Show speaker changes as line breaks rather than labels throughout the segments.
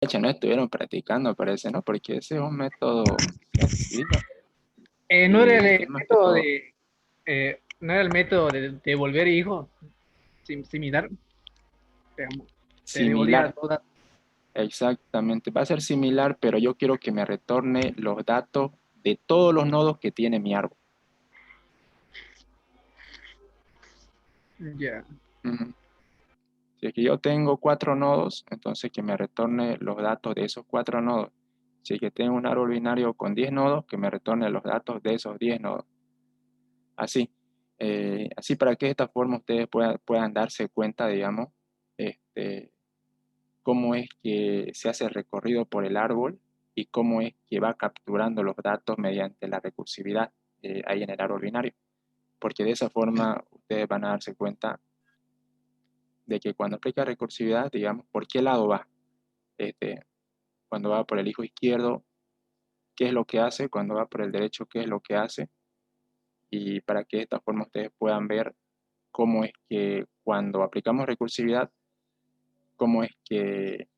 Echa, no estuvieron practicando, parece, ¿no? Porque ese es un método sencillo
No era
y
el
es más que
método
todo
de, no era el método de devolver hijos similar, digamos, te devolvía
similar.
los datos.
Exactamente, va a ser similar, pero yo quiero que me retorne los datos de todos los nodos que tiene mi árbol.
Ya.
Ujú. Si es que yo tengo 4 nodos, entonces que me retorne los datos de esos 4 nodos. Si es que tengo un árbol binario con 10 nodos, que me retorne los datos de esos 10 nodos. Así, así para que de esta forma ustedes puedan darse cuenta, digamos, este, cómo es que se hace el recorrido por el árbol y cómo es que va capturando los datos mediante la recursividad ahí en el árbol binario. Porque de esa forma ustedes van a darse cuenta de que cuando aplica recursividad, digamos, ¿por qué lado va? Este, cuando va por el hijo izquierdo, ¿qué es lo que hace? Cuando va por el derecho, ¿qué es lo que hace? Y para que de esta forma ustedes puedan ver cómo es que cuando aplicamos recursividad, cómo es que,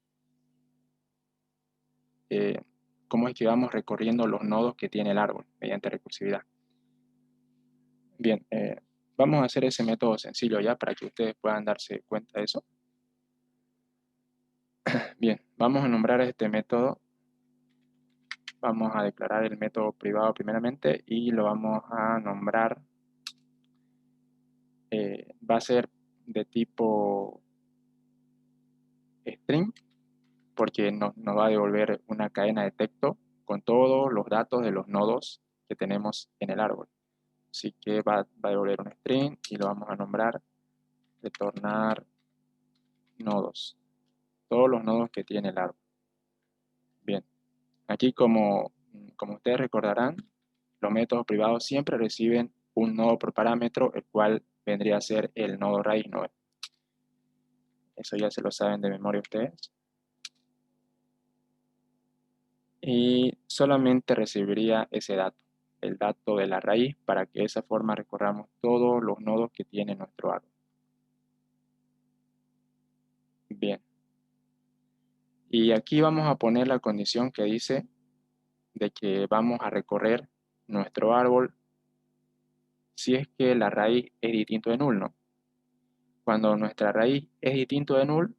eh, cómo es que vamos recorriendo los nodos que tiene el árbol mediante recursividad. Bien, vamos a hacer ese método sencillo ya para que ustedes puedan darse cuenta de eso. Bien, vamos a nombrar este método. Vamos a declarar el método privado primeramente y lo vamos a nombrar. Va a ser de tipo string porque nos va a devolver una cadena de texto con todos los datos de los nodos que tenemos en el árbol. Así que va a devolver un string y lo vamos a nombrar retornar nodos. Todos los nodos que tiene el árbol. Bien, aquí como ustedes recordarán, los métodos privados siempre reciben un nodo por parámetro, el cual vendría a ser el nodo raíz, ¿no? Eso ya se lo saben de memoria ustedes. Y solamente recibiría ese dato, el dato de la raíz, para que de esa forma recorramos todos los nodos que tiene nuestro árbol. Bien, y aquí vamos a poner la condición que dice de que vamos a recorrer nuestro árbol si es que la raíz es distinto de null, ¿no? Cuando nuestra raíz es distinto de null,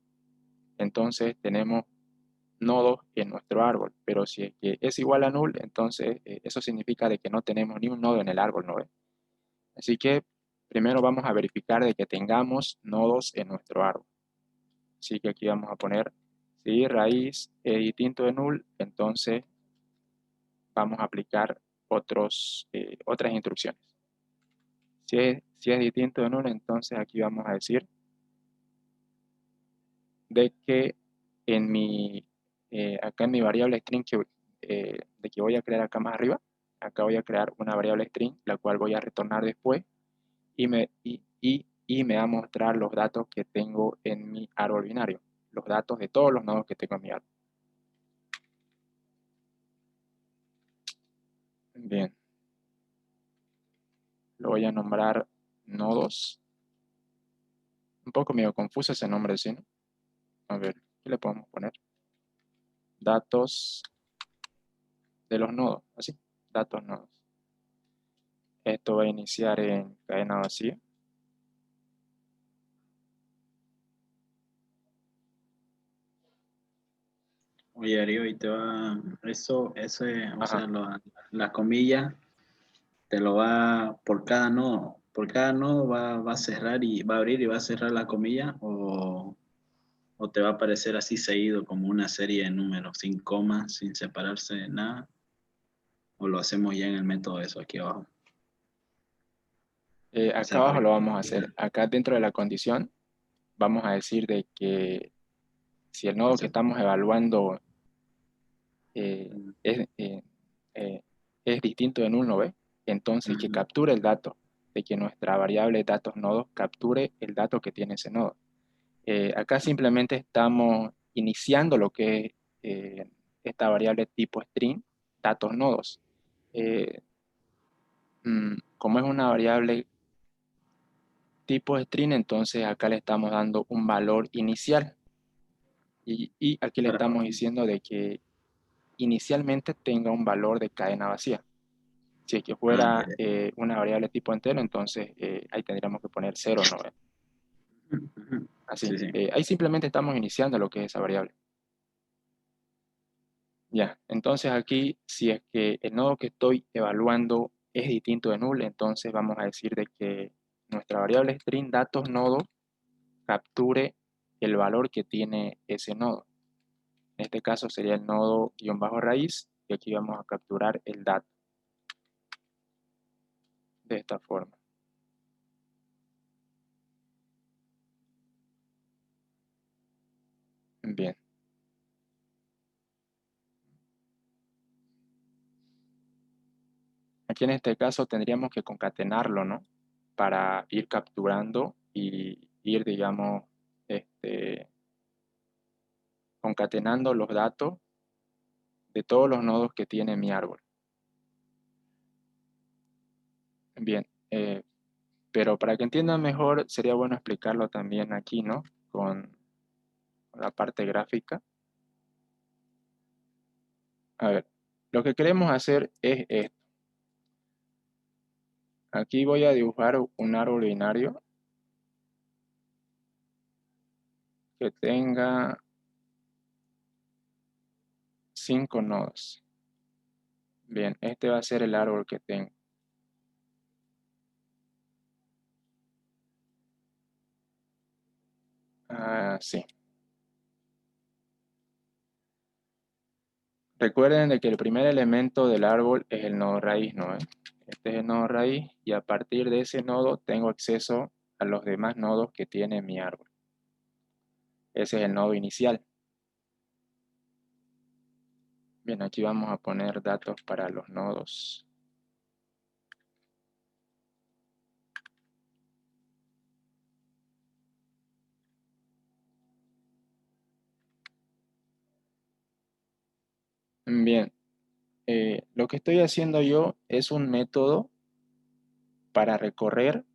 entonces tenemos nodos en nuestro árbol, pero si es que es igual a null, entonces eso significa de que no tenemos ni un nodo en el árbol, ¿no? Así que primero vamos a verificar de que tengamos nodos en nuestro árbol. Así que aquí vamos a poner, si raíz es distinto de null, entonces vamos a aplicar otras instrucciones. Si es distinto de null, entonces aquí vamos a decir de que acá en mi variable string de que voy a crear acá más arriba, acá voy a crear una variable string, la cual voy a retornar después y me va a mostrar los datos que tengo en mi árbol binario, los datos de todos los nodos que tengo en mi árbol. Bien, lo voy a nombrar nodos. Un poco medio confuso ese nombre, ¿sí? ¿No? A ver, ¿qué le podemos poner? Datos de los nodos, así, datos nodos. Esto va a iniciar en cadena vacía.
Oye, Darío, y te va, eso, o
Ajá.
sea, la comilla te lo va por cada nodo va a cerrar y va a abrir y va a cerrar la comilla, o te va a aparecer así seguido como una serie de números, sin comas, sin separarse de nada, o lo hacemos ya en el método eso aquí abajo. O
Acá
sea, por
abajo lo vamos a
ejemplo,
hacer. Acá dentro de la condición vamos a decir de que si el
o
nodo que
sea,
estamos evaluando eh, es, eh, eh, es distinto de null, ¿no ve? Entonces que
ujú.
capture el dato, de que nuestra variable datos nodos capture el dato que tiene ese nodo. Acá simplemente estamos iniciando lo que es esta variable tipo string, datos nodos. Eh, como es una variable tipo string, entonces acá le estamos dando un valor inicial Y aquí le estamos diciendo de que inicialmente tenga un valor de cadena vacía. Si es que fuera una variable tipo entero, entonces ahí tendríamos que poner 0, ¿no? Así.
Sí, sí.
Ahí simplemente estamos iniciando lo que es esa variable. Ya, entonces aquí, si es que el nodo que estoy evaluando es distinto de null, entonces vamos a decir de que nuestra variable string datos nodo capture el valor que tiene ese nodo. En este caso sería el nodo guión bajo raíz, y aquí vamos a capturar el dato de esta forma. Bien. Aquí en este caso tendríamos que concatenarlo, ¿no? Para ir capturando y ir, digamos, concatenando los datos de todos los nodos que tiene mi árbol. Bien, pero para que entiendan mejor sería bueno explicarlo también aquí, ¿no? Con la parte gráfica. A ver, lo que queremos hacer es esto. Aquí voy a dibujar un árbol binario que tenga 5 nodos. Bien, este va a ser el árbol que tengo. Sí. Recuerden de que el primer elemento del árbol es el nodo raíz, ¿no? Este es el nodo raíz y a partir de ese nodo tengo acceso a los demás nodos que tiene mi árbol. Ese es el nodo inicial. Bien, aquí vamos a poner datos para los nodos. Bien, lo que estoy haciendo yo es un método para recorrer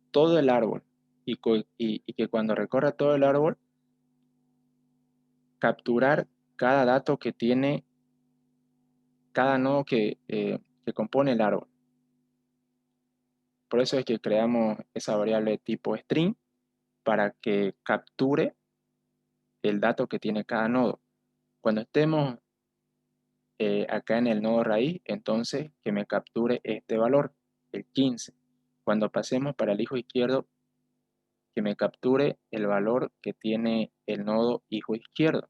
todo el árbol y que cuando recorra todo el árbol, capturar cada dato que tiene cada nodo que compone el árbol. Por eso es que creamos esa variable tipo string para que capture el dato que tiene cada nodo. Cuando estemos acá en el nodo raíz, entonces que me capture este valor, el 15. Cuando pasemos para el hijo izquierdo, que me capture el valor que tiene el nodo hijo izquierdo.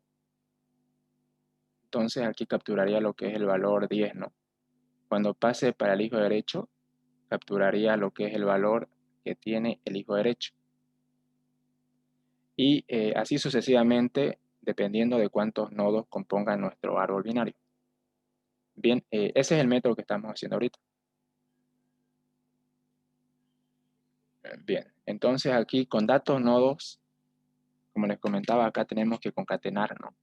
Entonces aquí capturaría lo que es el valor 10, ¿no? Cuando pase para el hijo derecho, capturaría lo que es el valor que tiene el hijo derecho. Y así sucesivamente, dependiendo de cuántos nodos compongan nuestro árbol binario. Bien, ese es el método que estamos haciendo ahorita. Bien, entonces aquí con datos nodos, como les comentaba, acá tenemos que concatenar, ¿no?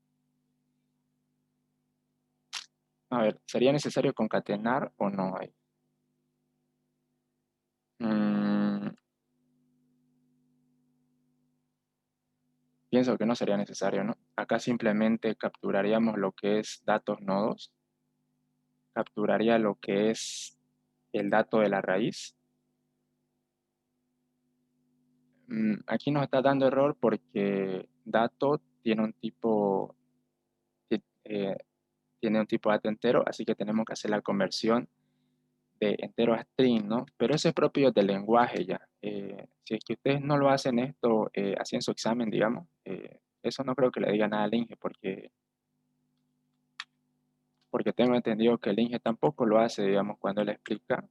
A ver, ¿sería necesario concatenar o no? Pienso que no sería necesario, ¿no? Acá simplemente capturaríamos lo que es datos nodos, capturaría lo que es el dato de la raíz. Aquí nos está dando error porque dato tiene un tipo dato entero, así que tenemos que hacer la conversión de entero a string, ¿no? Pero eso es propio del lenguaje ya. Si es que ustedes no lo hacen esto así en su examen, digamos, eso no creo que le diga nada al Inge porque tengo entendido que el Inge tampoco lo hace, digamos, cuando él explica,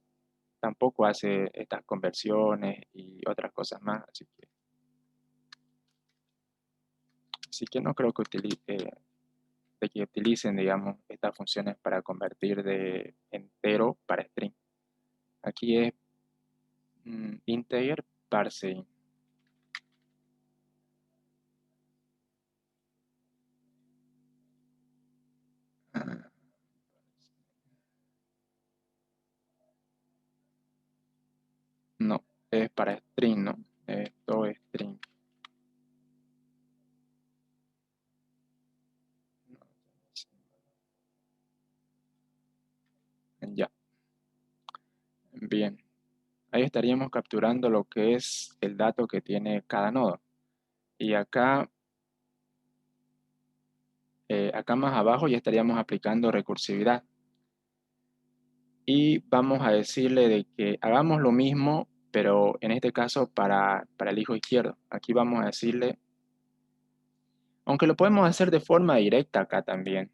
tampoco hace estas conversiones y otras cosas más, así que no creo que utilicen, digamos, estas funciones para convertir de entero para string. Aquí es integer parsing. No, es para string, ¿no? Esto es string. Ya. Bien. Ahí estaríamos capturando lo que es el dato que tiene cada nodo. Y acá, acá más abajo ya estaríamos aplicando recursividad. Y vamos a decirle de que hagamos lo mismo, pero en este caso para el hijo izquierdo. Aquí vamos a decirle, aunque lo podemos hacer de forma directa acá también.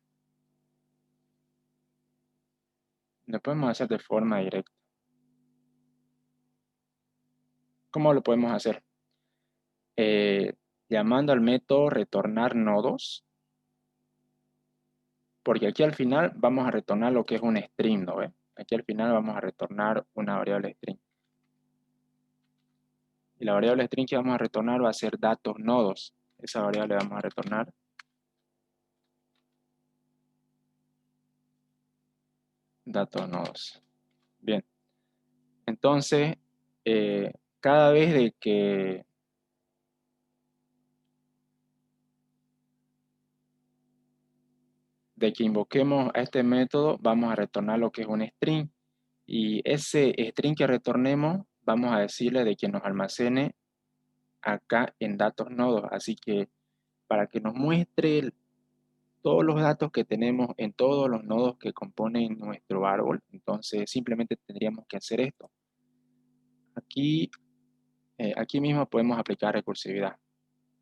Lo podemos hacer de forma directa. ¿Cómo lo podemos hacer? Llamando al método retornar nodos, porque aquí al final vamos a retornar lo que es un string, ¿no ve? Aquí al final vamos a retornar una variable string. Y la variable string que vamos a retornar va a ser datos nodos. Esa variable vamos a retornar datos nodos. Bien. Entonces, cada vez de que invoquemos a este método, vamos a retornar lo que es un string. Y ese string que retornemos, vamos a decirle de que nos almacene acá en datos nodos. Así que para que nos muestre todos los datos que tenemos en todos los nodos que componen nuestro árbol, entonces simplemente tendríamos que hacer esto. Aquí, aquí mismo podemos aplicar recursividad.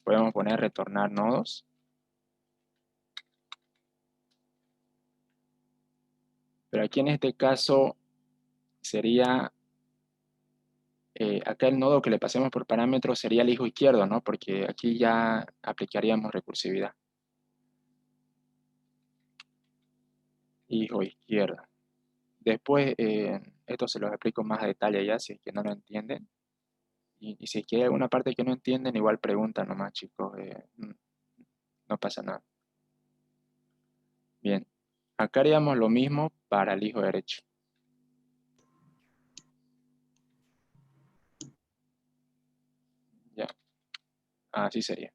Podemos poner retornar nodos. Pero aquí en este caso sería, acá el nodo que le pasemos por parámetro sería el hijo izquierdo, ¿no? Porque aquí ya aplicaríamos recursividad. Hijo izquierdo. Después, esto se los explico más a detalle ya, si es que no lo entienden. Y si es que hay alguna parte que no entienden, igual preguntan nomás, chicos. No pasa nada. Bien. Acá haríamos lo mismo para el hijo derecho. Ya. Así sería.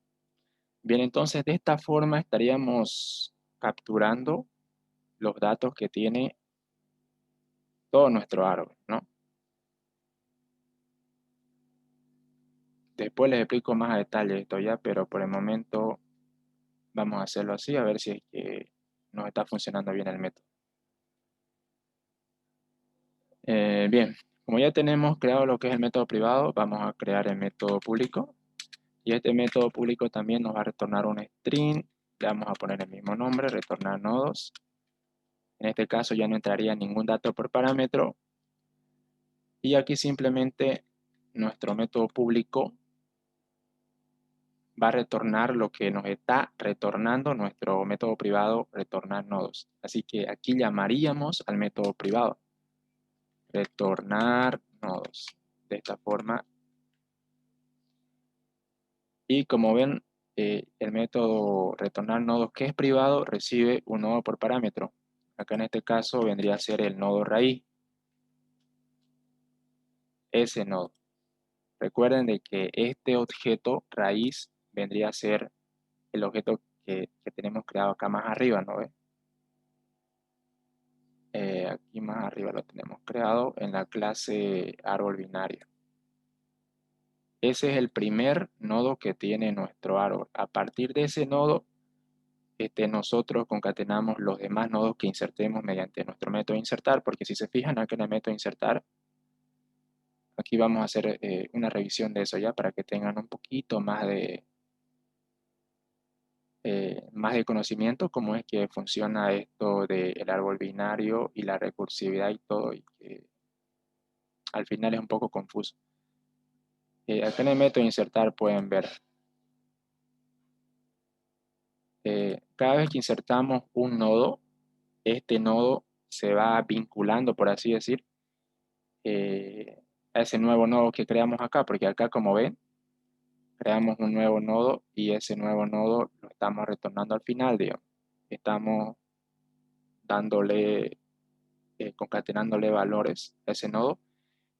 Bien, entonces de esta forma estaríamos capturando los datos que tiene todo nuestro árbol, ¿no? Después les explico más a detalle esto ya, pero por el momento vamos a hacerlo así, a ver si es que nos está funcionando bien el método. Bien, como ya tenemos creado lo que es el método privado, vamos a crear el método público. Y este método público también nos va a retornar un string. Le vamos a poner el mismo nombre, retornar nodos. En este caso ya no entraría ningún dato por parámetro. Y aquí simplemente nuestro método público va a retornar lo que nos está retornando nuestro método privado, retornar nodos. Así que aquí llamaríamos al método privado, retornar nodos. De esta forma. Y como ven, el método retornar nodos que es privado recibe un nodo por parámetro. Acá en este caso vendría a ser el nodo raíz. Ese nodo. Recuerden de que este objeto raíz vendría a ser el objeto que tenemos creado acá más arriba, ¿no ve? Aquí más arriba lo tenemos creado en la clase árbol binario. Ese es el primer nodo que tiene nuestro árbol. A partir de ese nodo, nosotros concatenamos los demás nodos que insertemos mediante nuestro método insertar, porque si se fijan acá en el método insertar, aquí vamos a hacer una revisión de eso ya para que tengan un poquito más de conocimiento cómo es que funciona esto del árbol binario y la recursividad y todo, y que al final es un poco confuso. Acá en el método insertar pueden ver, cada vez que insertamos un nodo, este nodo se va vinculando, por así decir, a ese nuevo nodo que creamos acá, porque acá, como ven, creamos un nuevo nodo y ese nuevo nodo lo estamos retornando al final, digamos. Estamos dándole, concatenándole valores a ese nodo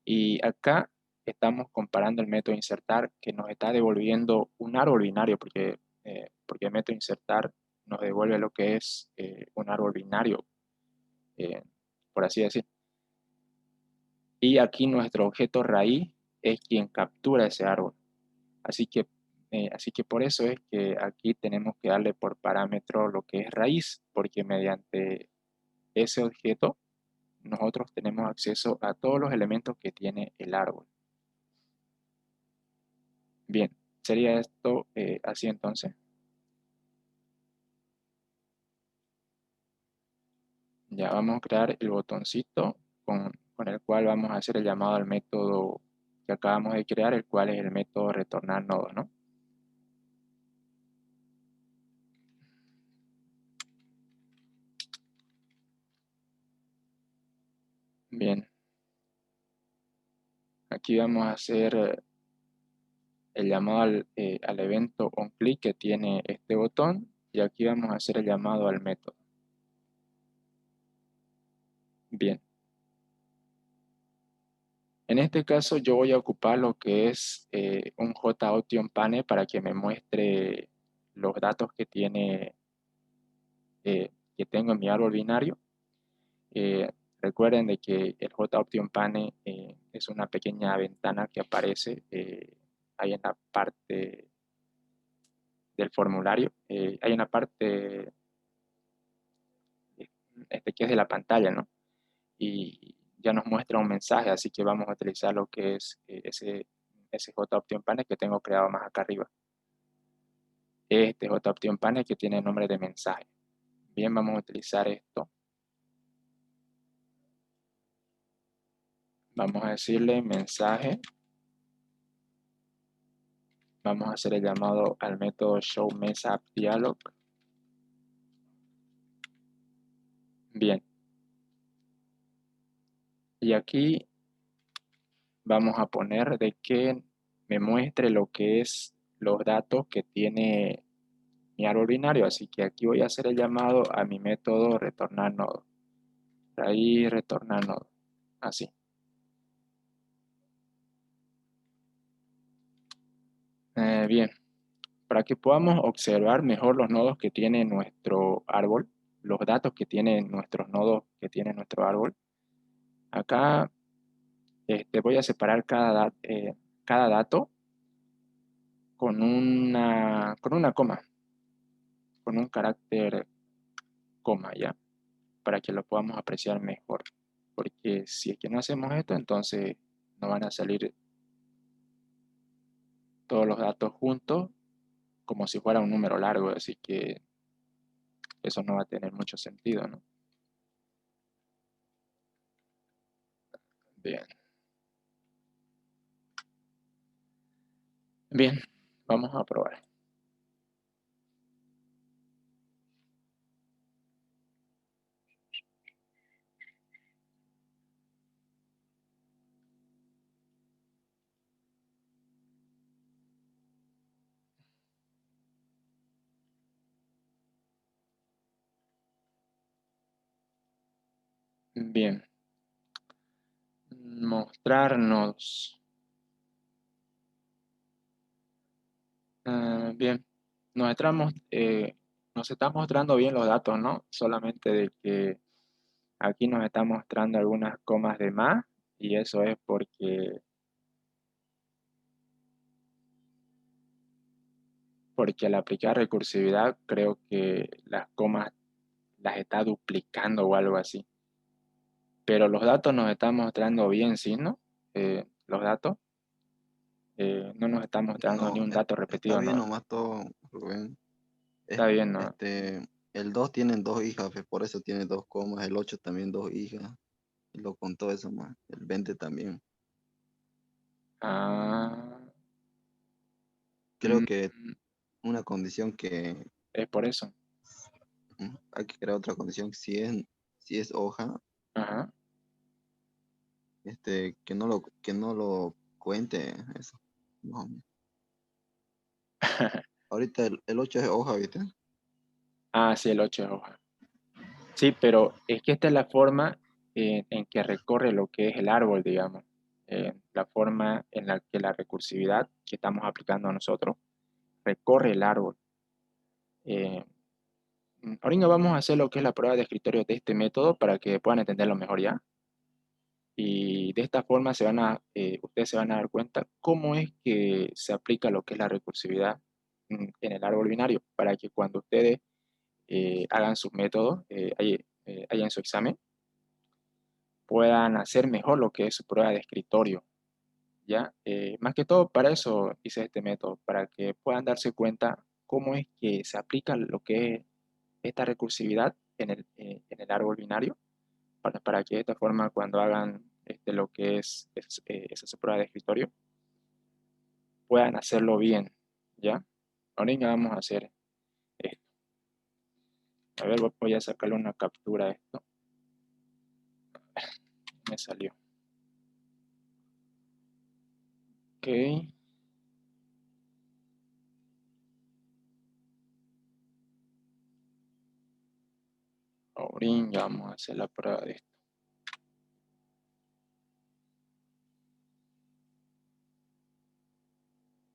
y acá estamos comparando el método insertar que nos está devolviendo un árbol binario, porque el método insertar nos devuelve lo que es un árbol binario, por así decir. Y aquí nuestro objeto raíz es quien captura ese árbol. Así que por eso es que aquí tenemos que darle por parámetro lo que es raíz, porque mediante ese objeto nosotros tenemos acceso a todos los elementos que tiene el árbol. Bien, sería esto así entonces. Ya vamos a crear el botoncito con el cual vamos a hacer el llamado al método que acabamos de crear, el cual es el método retornar nodo, ¿no? Bien, aquí vamos a hacer el llamado al evento onClick que tiene este botón y aquí vamos a hacer el llamado al método. Bien. En este caso yo voy a ocupar lo que es un JOptionPane para que me muestre los datos que que tengo en mi árbol binario. Recuerden de que el JOptionPane es una pequeña ventana que aparece ahí en la parte del formulario. Hay una parte que es de la pantalla, ¿no? Y ya nos muestra un mensaje, así que vamos a utilizar lo que es ese JOptionPane que tengo creado más acá arriba. Este JOptionPane que tiene el nombre de mensaje. Bien, vamos a utilizar esto. Vamos a decirle mensaje. Vamos a hacer el llamado al método showMessaAppDialog. Bien. Y aquí vamos a poner de que me muestre lo que es los datos que tiene mi árbol binario. Así que aquí voy a hacer el llamado a mi método retornar nodo. Ahí retornar nodo. Así. Bien. Para que podamos observar mejor los nodos que tiene nuestro árbol, los datos que tienen nuestros nodos que tiene nuestro árbol, acá voy a separar cada dato con una coma, con un carácter coma, ¿ya? Para que lo podamos apreciar mejor. Porque si es que no hacemos esto, entonces no van a salir todos los datos juntos como si fuera un número largo, así que eso no va a tener mucho sentido, ¿no? Bien. Bien, vamos a probar. Bien. Mostrarnos. Bien. Nos está mostrando bien los datos, ¿no? Solamente de que aquí nos está mostrando algunas comas de más y eso es porque al aplicar recursividad creo que las comas las está duplicando o algo así. Pero los datos nos están mostrando bien, ¿sí, no? Los datos no nos están mostrando
No,
ni un dato
está
repetido,
bien
¿no?
nomás todo, Rubén.
Está bien, ¿no?
El 2 tienen dos hijas, pues, por eso tiene dos comas. El 8 también dos hijas. Y lo contó eso más. El 20 también.
Ah,
Creo que
mm,
una condición que
es por eso.
hay que crear otra condición. Si es hoja,
Ajá.
que no lo cuente eso. No. Ahorita el 8 es hoja, ¿viste?
Ah, sí, el 8 es hoja. Sí, pero es que esta es la forma en que recorre lo que es el árbol, digamos. La forma en la que la recursividad que estamos aplicando a nosotros recorre el árbol. Eh, Ahorita vamos a hacer lo que es la prueba de escritorio de este método para que puedan entenderlo mejor ya. Y de esta forma ustedes se van a dar cuenta cómo es que se aplica lo que es la recursividad en el árbol binario, para que cuando ustedes hagan sus métodos ahí en su examen, puedan hacer mejor lo que es su prueba de escritorio, ¿ya? Más que todo para eso hice este método, para que puedan darse cuenta cómo es que se aplica lo que es esta recursividad en el árbol binario, para que de esta forma cuando hagan lo que esa su prueba de escritorio, puedan hacerlo bien, ¿ya? Ahora ya vamos a hacer esto. A ver, voy a sacarle una captura a esto. Me salió. Ok. Ahora ya vamos a hacer la prueba de esto.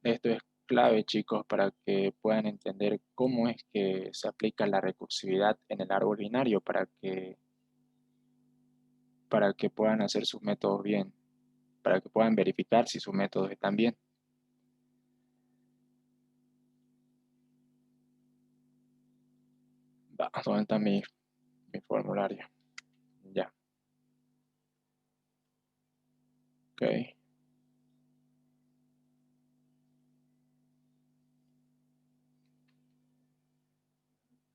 Esto es clave, chicos, para que puedan entender cómo es que se aplica la recursividad en el árbol binario, para que puedan hacer sus métodos bien, para que puedan verificar si sus métodos están bien. ¿Dónde está mi formulario? Ya. Ok.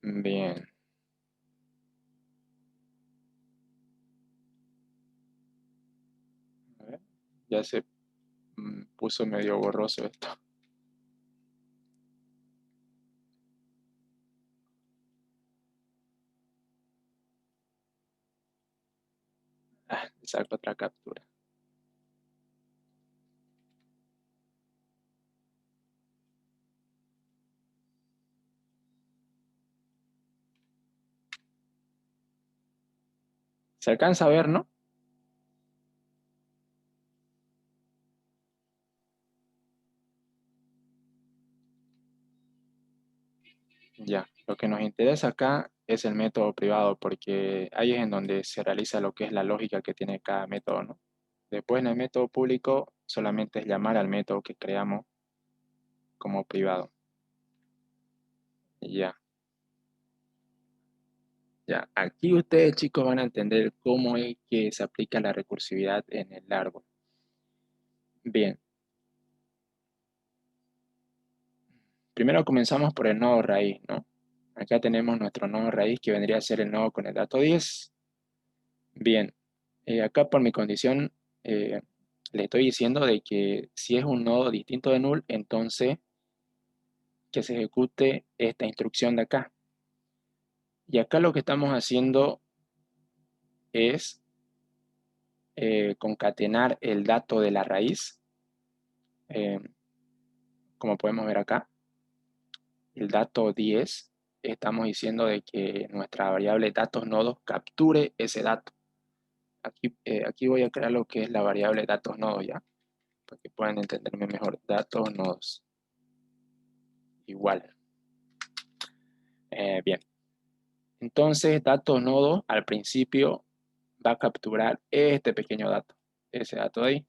Bien. A ver, ya se puso medio borroso esto. Saco otra captura. ¿Se alcanza a ver, no? Ya, lo que nos interesa acá es el método privado, porque ahí es en donde se realiza lo que es la lógica que tiene cada método, ¿no? Después en el método público solamente es llamar al método que creamos como privado. Ya, ya. Aquí ustedes, chicos, van a entender cómo es que se aplica la recursividad en el árbol. Bien. Primero comenzamos por el nodo raíz, ¿no? Acá tenemos nuestro nodo raíz que vendría a ser el nodo con el dato 10. Bien, acá por mi condición le estoy diciendo de que si es un nodo distinto de null, entonces que se ejecute esta instrucción de acá. Y acá lo que estamos haciendo es concatenar el dato de la raíz, como podemos ver acá, el dato 10, estamos diciendo de que nuestra variable datos nodos capture ese dato. Aquí voy a crear lo que es la variable datos nodos ya, para que puedan entenderme mejor. Datos nodos igual. Bien. Entonces, datos nodos al principio va a capturar este pequeño dato. Ese dato de ahí.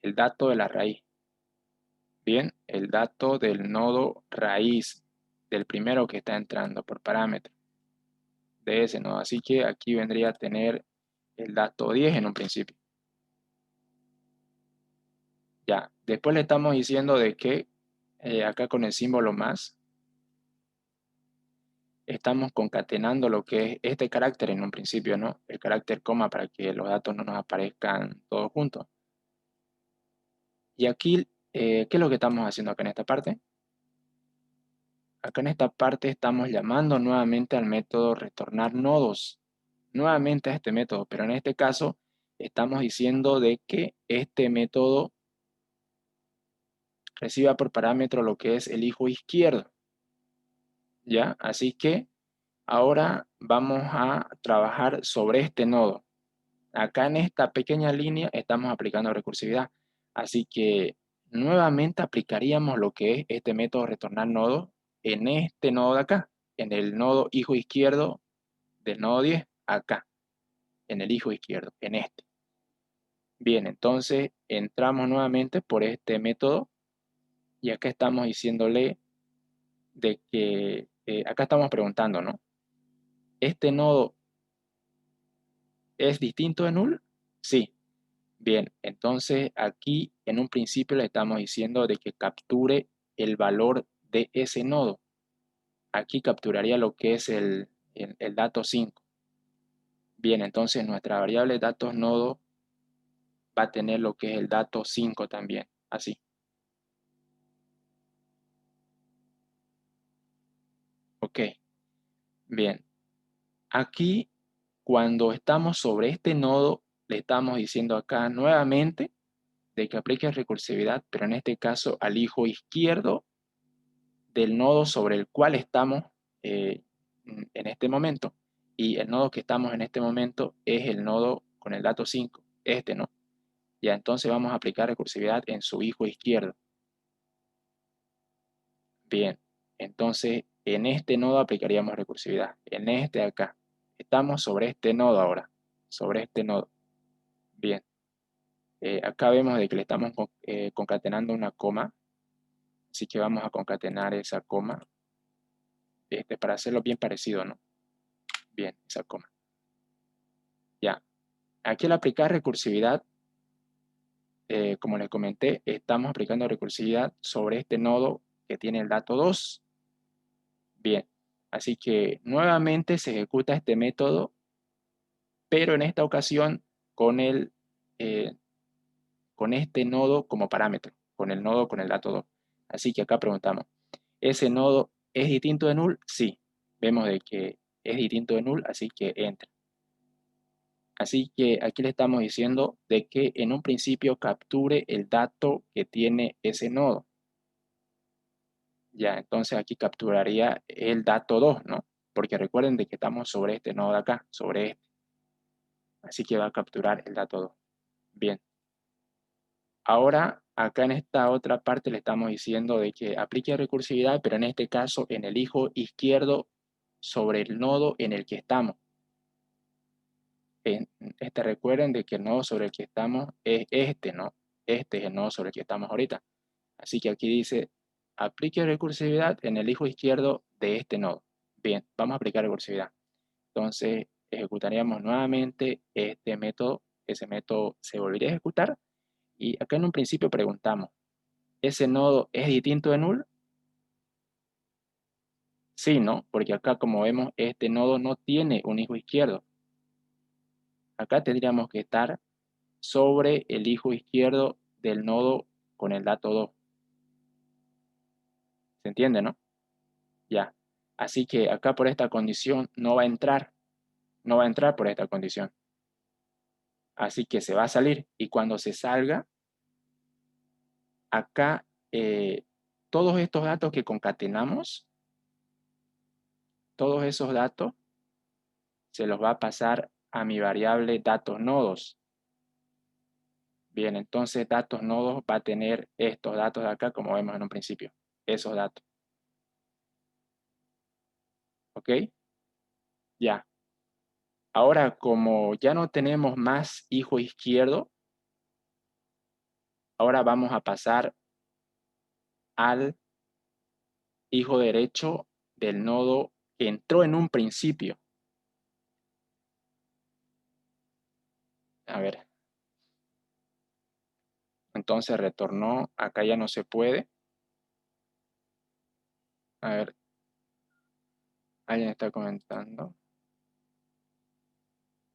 El dato de la raíz. Bien, el dato del nodo raíz, del primero que está entrando por parámetro de ese nodo. Así que aquí vendría a tener el dato 10 en un principio. Ya, después le estamos diciendo de que acá con el símbolo más estamos concatenando lo que es este carácter en un principio, ¿no? El carácter coma para que los datos no nos aparezcan todos juntos. Y aquí, ¿qué es lo que estamos haciendo acá en esta parte? Acá en esta parte estamos llamando nuevamente al método retornar nodos. Nuevamente a este método, pero en este caso estamos diciendo de que este método reciba por parámetro lo que es el hijo izquierdo. ¿Ya? Así que ahora vamos a trabajar sobre este nodo. Acá en esta pequeña línea estamos aplicando recursividad. Así que nuevamente aplicaríamos lo que es este método retornar nodo en este nodo de acá, en el nodo hijo izquierdo del nodo 10, acá, en el hijo izquierdo, en este. Bien, entonces entramos nuevamente por este método y acá estamos diciéndole de que, acá estamos preguntando, ¿no? ¿Este nodo es distinto de null? Sí. Bien, entonces aquí en un principio le estamos diciendo de que capture el valor de ese nodo. Aquí capturaría lo que es el dato 5. Bien, entonces nuestra variable datos nodo va a tener lo que es el dato 5 también, así. Ok, bien. Aquí, cuando estamos sobre este nodo, le estamos diciendo acá nuevamente de que aplique recursividad, pero en este caso al hijo izquierdo del nodo sobre el cual estamos en este momento. Y el nodo que estamos en este momento es el nodo con el dato 5, este, ¿no? Ya, entonces vamos a aplicar recursividad en su hijo izquierdo. Bien, entonces en este nodo aplicaríamos recursividad. En este de acá. Estamos sobre este nodo ahora. Sobre este nodo. Bien. Acá vemos de que le estamos concatenando una coma. Así que vamos a concatenar esa coma. Para hacerlo bien parecido, ¿no? Bien, esa coma. Ya. Aquí al aplicar recursividad, como les comenté, estamos aplicando recursividad sobre este nodo que tiene el dato 2. Bien, así que nuevamente se ejecuta este método, pero en esta ocasión con, con este nodo como parámetro, con el nodo con el dato 2. Así que acá preguntamos, ¿ese nodo es distinto de null? Sí, vemos de que es distinto de null, así que entra. Así que aquí le estamos diciendo de que en un principio capture el dato que tiene ese nodo. Ya, entonces aquí capturaría el dato 2, ¿no? Porque recuerden de que estamos sobre este nodo de acá, sobre este. Así que va a capturar el dato 2. Bien. Ahora, acá en esta otra parte le estamos diciendo de que aplique recursividad, pero en este caso en el hijo izquierdo sobre el nodo en el que estamos. Recuerden de que el nodo sobre el que estamos es este, ¿no? Este es el nodo sobre el que estamos ahorita. Así que aquí dice, aplique recursividad en el hijo izquierdo de este nodo. Bien, vamos a aplicar recursividad. Entonces, ejecutaríamos nuevamente este método. Ese método se volvería a ejecutar. Y acá en un principio preguntamos, ¿ese nodo es distinto de null? Sí, ¿no? Porque acá, como vemos, este nodo no tiene un hijo izquierdo. Acá tendríamos que estar sobre el hijo izquierdo del nodo con el dato 2. ¿Se entiende, no? Ya. Así que acá por esta condición no va a entrar. No va a entrar por esta condición. Así que se va a salir. Y cuando se salga, acá todos estos datos que concatenamos, todos esos datos se los va a pasar a mi variable datos nodos. Bien, entonces datos nodos va a tener estos datos de acá, como vemos en un principio, esos datos. ¿Ok? Ya. Ahora, como ya no tenemos más hijo izquierdo, ahora vamos a pasar al hijo derecho del nodo que entró en un principio. A ver. Entonces retornó, acá ya no se puede. A ver, alguien está comentando.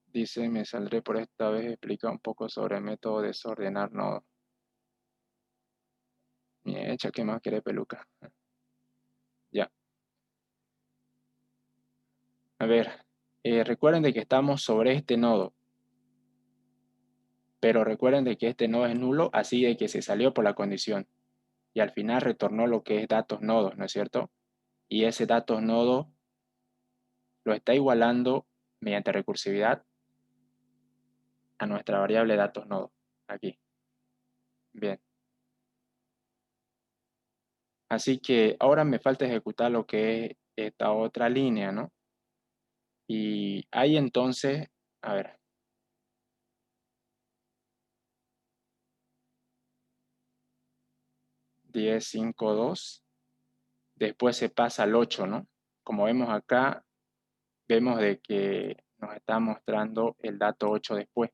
Dice, me saldré por esta vez, explica un poco sobre el método de desordenar nodos. Mi hecha, ¿qué más quiere peluca? Ya. A ver, recuerden de que estamos sobre este nodo. Pero recuerden de que este nodo es nulo, así de que se salió por la condición. Y al final retornó lo que es datos nodos, ¿no es cierto? Y ese datos nodo lo está igualando mediante recursividad a nuestra variable datos nodo. Aquí. Bien. Así que ahora me falta ejecutar lo que es esta otra línea, ¿no? Y ahí entonces, a ver. 10, 5, 2. Después se pasa al 8, ¿no? Como vemos acá, vemos de que nos está mostrando el dato 8 después.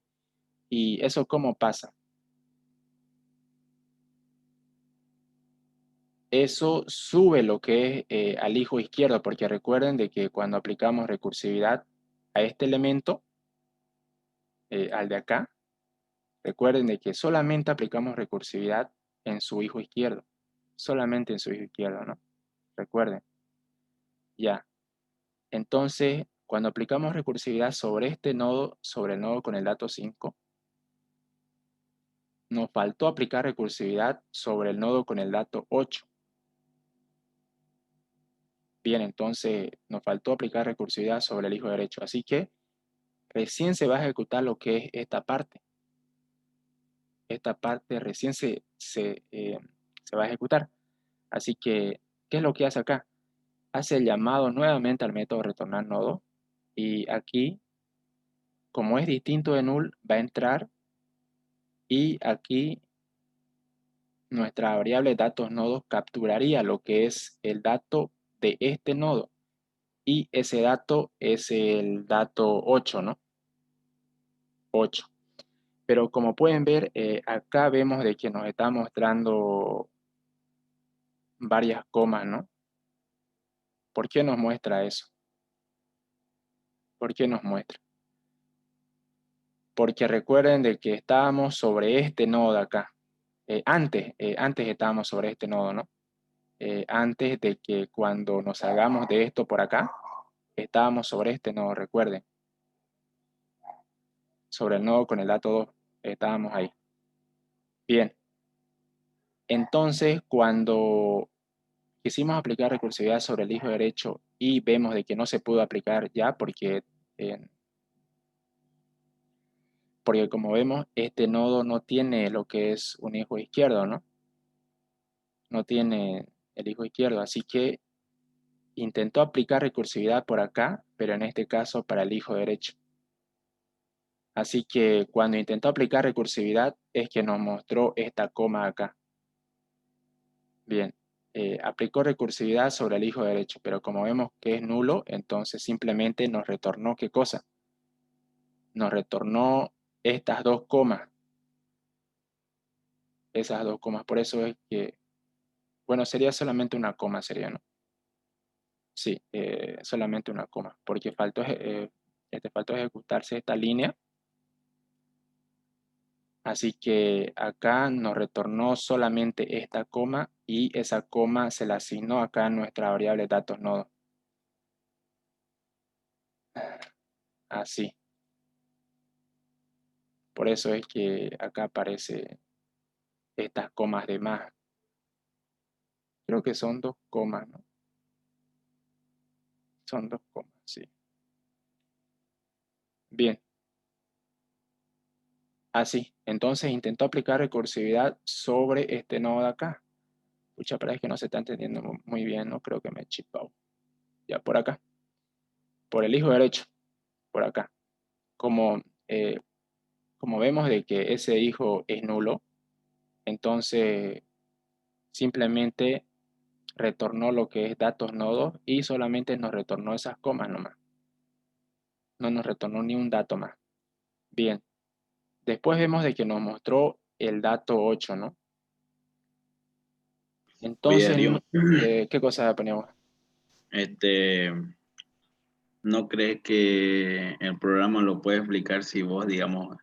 ¿Y eso cómo pasa? Eso sube lo que es al hijo izquierdo, porque recuerden de que cuando aplicamos recursividad a este elemento, al de acá, recuerden de que solamente aplicamos recursividad en su hijo izquierdo, solamente en su hijo izquierdo, ¿no? Recuerden, ya. Entonces, cuando aplicamos recursividad sobre este nodo, sobre el nodo con el dato 5, nos faltó aplicar recursividad sobre el nodo con el dato 8. Bien, entonces nos faltó aplicar recursividad sobre el hijo derecho. Así que recién se va a ejecutar lo que es esta parte. Esta parte recién se va a ejecutar. Así que, ¿qué es lo que hace acá? Hace el llamado nuevamente al método retornar nodo. Y aquí, como es distinto de null, va a entrar. Y aquí nuestra variable datos nodos capturaría lo que es el dato de este nodo. Y ese dato es el dato 8, ¿no? 8. Pero como pueden ver, acá vemos de que nos está mostrando varias comas, ¿no? ¿Por qué nos muestra eso? ¿Por qué nos muestra? Porque recuerden de que estábamos sobre este nodo de acá. Antes estábamos sobre este nodo, ¿no? Antes de que cuando nos salgamos de esto por acá, estábamos sobre este nodo, recuerden. Sobre el nodo con el dato 2, estábamos ahí. Bien. Entonces, cuando quisimos aplicar recursividad sobre el hijo derecho y vemos de que no se pudo aplicar ya porque como vemos, este nodo no tiene lo que es un hijo izquierdo, ¿no? No tiene el hijo izquierdo, así que intentó aplicar recursividad por acá, pero en este caso para el hijo derecho. Así que cuando intentó aplicar recursividad es que nos mostró esta coma acá. Bien, aplicó recursividad sobre el hijo derecho, pero como vemos que es nulo, entonces simplemente nos retornó ¿qué cosa? Nos retornó estas dos comas. Esas dos comas, por eso es que, bueno, sería solamente una coma, sería, ¿no? Sí, solamente una coma, porque faltó ejecutarse esta línea. Así que acá nos retornó solamente esta coma y esa coma se la asignó acá a nuestra variable datos nodo. Así. Por eso es que acá aparece estas comas de más. Creo que son dos comas, ¿no? Son dos comas, sí. Bien. Así. Entonces intentó aplicar recursividad sobre este nodo de acá. Pucha, pero es que no se está entendiendo muy bien, no creo que me he chipado. Ya por acá. Por el hijo derecho. Por acá. Como, como vemos de que ese hijo es nulo, entonces simplemente retornó lo que es datos nodos y solamente nos retornó esas comas nomás. No nos retornó ni un dato más. Bien. Después vemos de que nos mostró el dato 8, ¿no?
Oye,
Entonces,
Darío,
¿qué cosa ponemos?
¿no crees que el programa lo puede explicar si vos, digamos,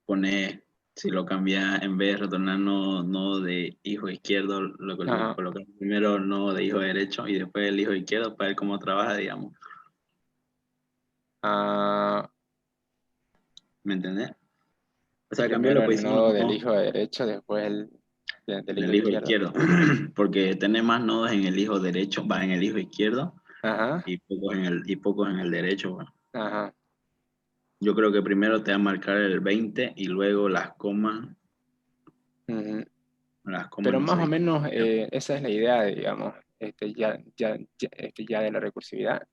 pones, si lo cambias en vez de retornar no de hijo izquierdo, lo
Ajá.
colocas primero no de hijo derecho y después el hijo izquierdo para ver cómo trabaja, digamos?
Ah,
¿Me entendés? O sea, cambiar
primero
la
el
posición
nodo del
no
hijo derecho, después del hijo
del hijo
izquierdo.
izquierdo, porque tenés más nodos en el hijo derecho, va en el hijo izquierdo
Ajá,
y pocos en el derecho. Bueno.
ajá.
Yo creo que primero te va a marcar el 20 y luego
Ujú.
las comas
Pero
no
más o
sé.
menos esa es la idea, digamos, ya de la recursividad.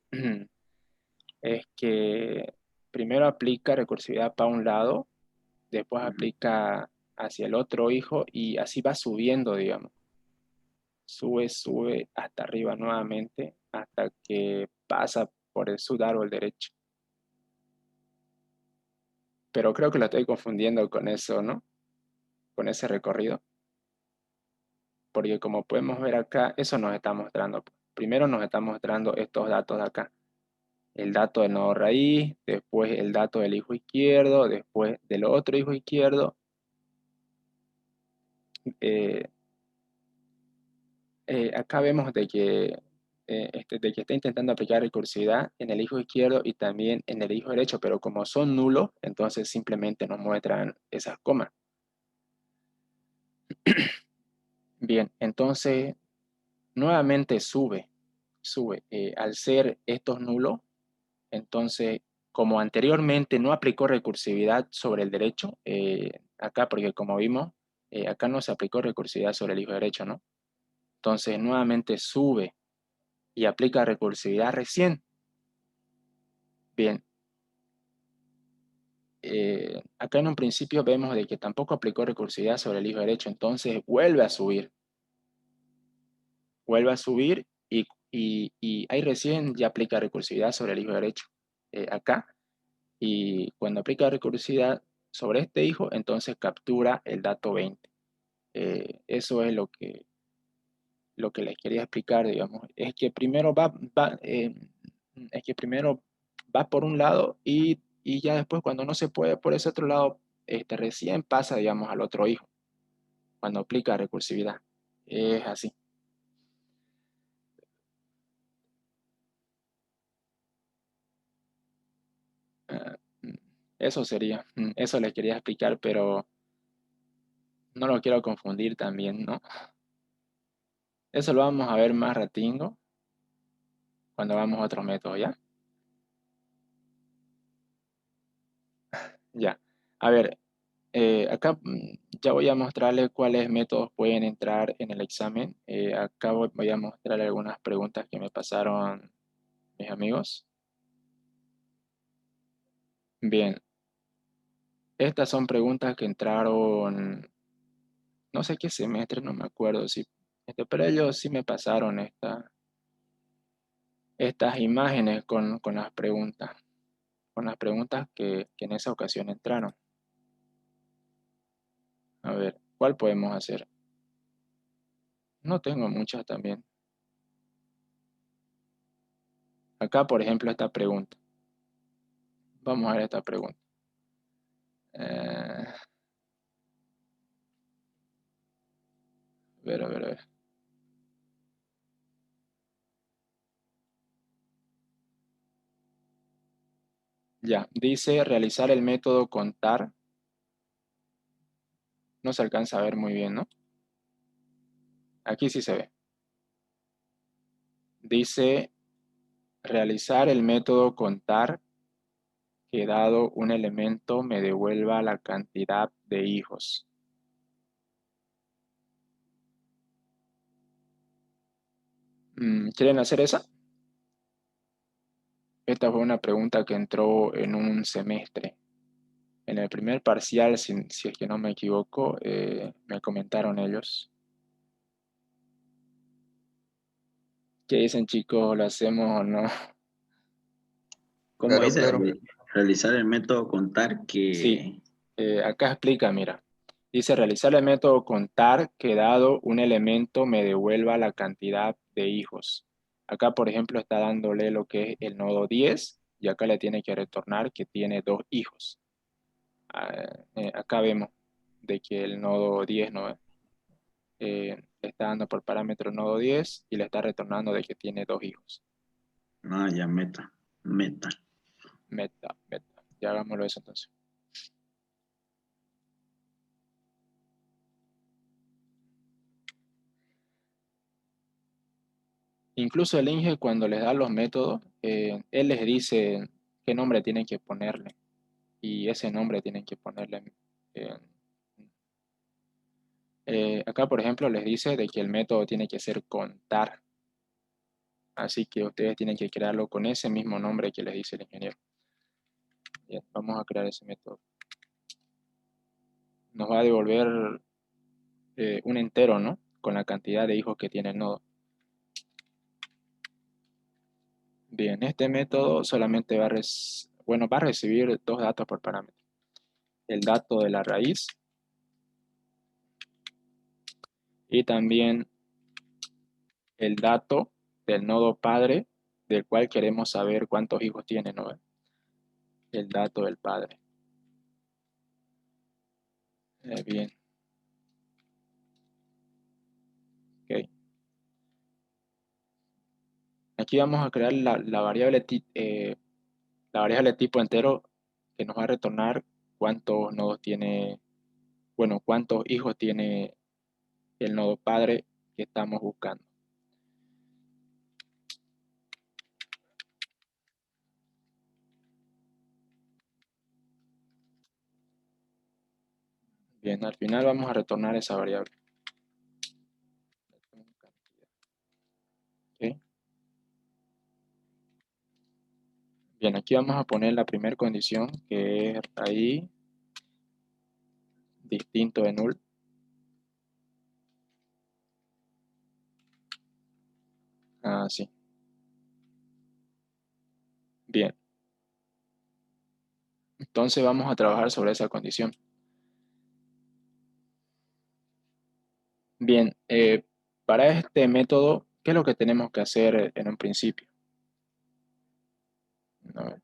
Es que primero aplica recursividad para un lado, después
Ujú.
aplica hacia el otro hijo y así va subiendo, digamos. sube hasta arriba nuevamente hasta que pasa por el subárbol derecho. Pero creo que lo estoy confundiendo con eso, ¿no? Con ese recorrido. Porque como podemos ver acá, eso nos está mostrando. Primero nos está mostrando estos datos de acá. El dato del nodo raíz, después el dato del hijo izquierdo, después del otro hijo izquierdo. Acá vemos de que está intentando aplicar recursividad en el hijo izquierdo y también en el hijo derecho, pero como son nulos, entonces simplemente nos muestran esas comas. Bien, entonces nuevamente sube. Al ser estos nulos, entonces como anteriormente no aplicó recursividad sobre el derecho, acá porque como vimos, acá no se aplicó recursividad sobre el hijo derecho, ¿no? Entonces nuevamente sube y aplica recursividad recién. Bien, acá en un principio vemos de que tampoco aplicó recursividad sobre el hijo derecho, entonces vuelve a subir y ahí recién ya aplica recursividad sobre el hijo derecho, acá, y cuando aplica recursividad sobre este hijo, entonces captura el dato 20. Eso es lo que les quería explicar, digamos, es que primero va por un lado y ya después cuando no se puede por ese otro lado, recién pasa, digamos, al otro hijo, cuando aplica recursividad. Es así. Ah, Eso sería, eso les quería explicar, pero no lo quiero confundir también, ¿no? Eso lo vamos a ver más ratingo cuando vamos a otros métodos, ¿ya? Ya. A ver, acá ya voy a mostrarles cuáles métodos pueden entrar en el examen. Acá voy a mostrar algunas preguntas que me pasaron mis amigos. Bien, estas son preguntas que entraron, no sé qué semestre, no me acuerdo, si, pero ellos sí me pasaron estas imágenes con las preguntas que en esa ocasión entraron. A ver, ¿cuál podemos hacer? No tengo muchas también. Acá, por ejemplo, esta pregunta. Vamos a ver esta pregunta. A ver. Ya, dice realizar el método contar. No se alcanza a ver muy bien, ¿no? Aquí sí se ve. Dice realizar el método contar que dado un elemento me devuelva la cantidad de hijos. ¿Quieren hacer esa? Esta fue una pregunta que entró en un semestre. En el primer parcial, si es que no me equivoco, me comentaron ellos. ¿Qué dicen, chicos? ¿Lo hacemos o no?
¿Cómo dice?
Claro.
Realizar el método contar
Sí,
que...
acá explica, mira. Dice realizar el método contar que dado un elemento me devuelva la cantidad de hijos. Acá, por ejemplo, está dándole lo que es el nodo 10 y acá le tiene que retornar que tiene 2 hijos. Acá vemos de que el nodo 10 no, le está dando por parámetro nodo 10 y le está retornando de que tiene 2 hijos.
Ah, ya, meta.
Meta. Ya hagámoslo eso entonces. Incluso el Inge cuando les da los métodos, él les dice qué nombre tienen que ponerle. Y ese nombre tienen que ponerle. eh, Acá, por ejemplo, les dice de que el método tiene que ser contar. Así que ustedes tienen que crearlo con ese mismo nombre que les dice el ingeniero. Bien, vamos a crear ese método. Nos va a devolver un entero, ¿no? con la cantidad de hijos que tiene el nodo. Bien, este método solamente va a recibir dos datos por parámetro. El dato de la raíz y también el dato del nodo padre, del cual queremos saber cuántos hijos tiene, ¿no? El dato del padre. Bien. Ok. Aquí vamos a crear la variable tipo entero que nos va a retornar cuántos nodos tiene, bueno, cuántos hijos tiene el nodo padre que estamos buscando. Bien, al final vamos a retornar esa variable. ¿Ok? Bien, aquí vamos a poner la primera condición, que es raíz distinto de null. Sí. Bien. Entonces vamos a trabajar sobre esa condición. Bien, para este método, ¿qué es lo que tenemos que hacer en un principio? A ver.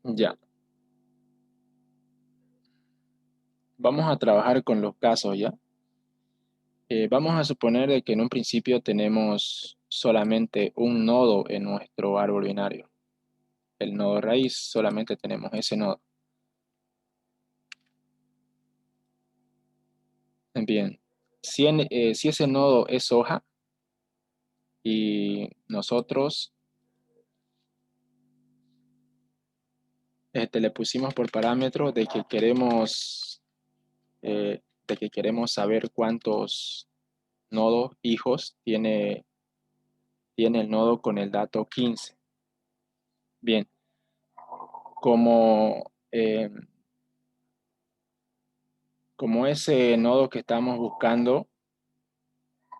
Ya. Vamos a trabajar con los casos, ¿ya? Vamos a suponer de que en un principio tenemos solamente un nodo en nuestro árbol binario. El nodo raíz, solamente tenemos ese nodo. Bien, si ese nodo es hoja y nosotros le pusimos por parámetro de que queremos saber cuántos nodos hijos tiene el nodo con el dato 15. Bien, como ese nodo que estamos buscando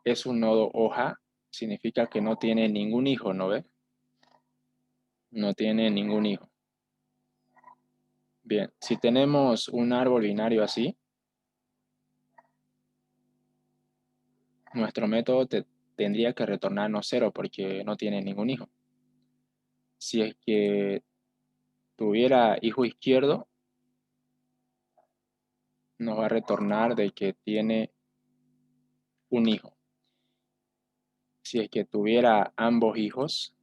es un nodo hoja, significa que no tiene ningún hijo, ¿no ves? No tiene ningún hijo. Bien, si tenemos un árbol binario así, nuestro método tendría que retornarnos 0 porque no tiene ningún hijo. Si es que tuviera hijo izquierdo, nos va a retornar de que tiene un hijo. Si es que tuviera ambos hijos,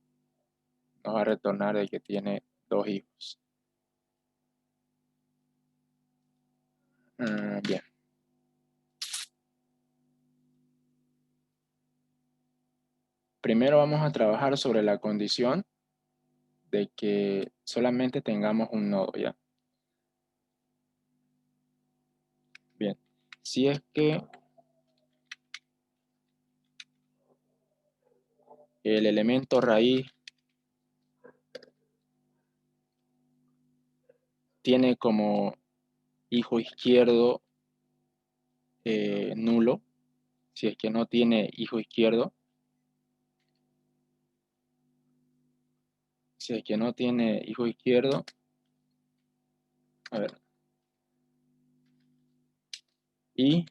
nos va a retornar de que tiene 2 hijos. Bien. Primero vamos a trabajar sobre la condición de que solamente tengamos un nodo, ¿ya? Bien. Si es que el elemento raíz tiene como hijo izquierdo nulo, si es que no tiene hijo izquierdo, a ver, y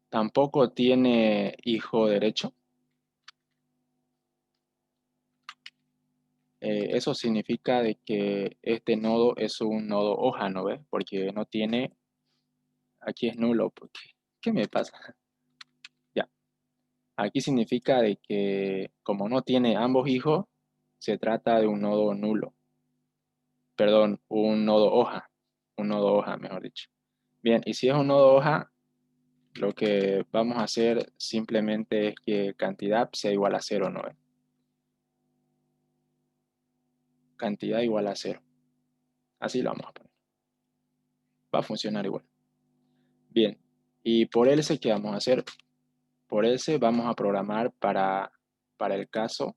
tampoco tiene hijo derecho, eso significa de que este nodo es un nodo hoja, ¿no ves? Porque no tiene, aquí es nulo, porque, ¿qué me pasa? Ya, aquí significa de que como no tiene ambos hijos, se trata de un nodo nulo, perdón, un nodo hoja, mejor dicho. Bien, y si es un nodo hoja, lo que vamos a hacer simplemente es que cantidad sea igual a 0, ¿no? Cantidad igual a 0. Así lo vamos a poner. Va a funcionar igual. Bien, y por else, ¿qué vamos a hacer? Por else vamos a programar para el caso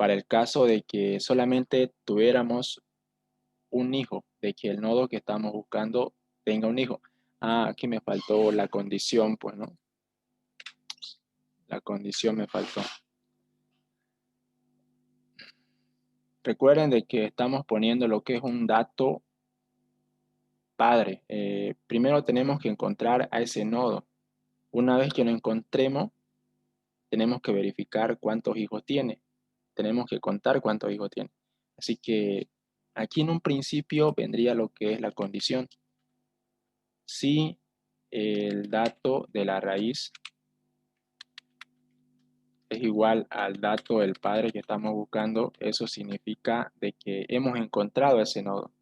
para el caso de que solamente tuviéramos un hijo, de que el nodo que estamos buscando tenga un hijo. Ah, aquí me faltó la condición, pues, ¿no? La condición me faltó. Recuerden de que estamos poniendo lo que es un dato padre. Primero tenemos que encontrar a ese nodo. Una vez que lo encontremos, tenemos que verificar cuántos hijos tiene. Tenemos que contar cuántos hijos tiene. Así que aquí en un principio vendría lo que es la condición. Si el dato de la raíz es igual al dato del padre que estamos buscando, eso significa de que hemos encontrado ese nodo.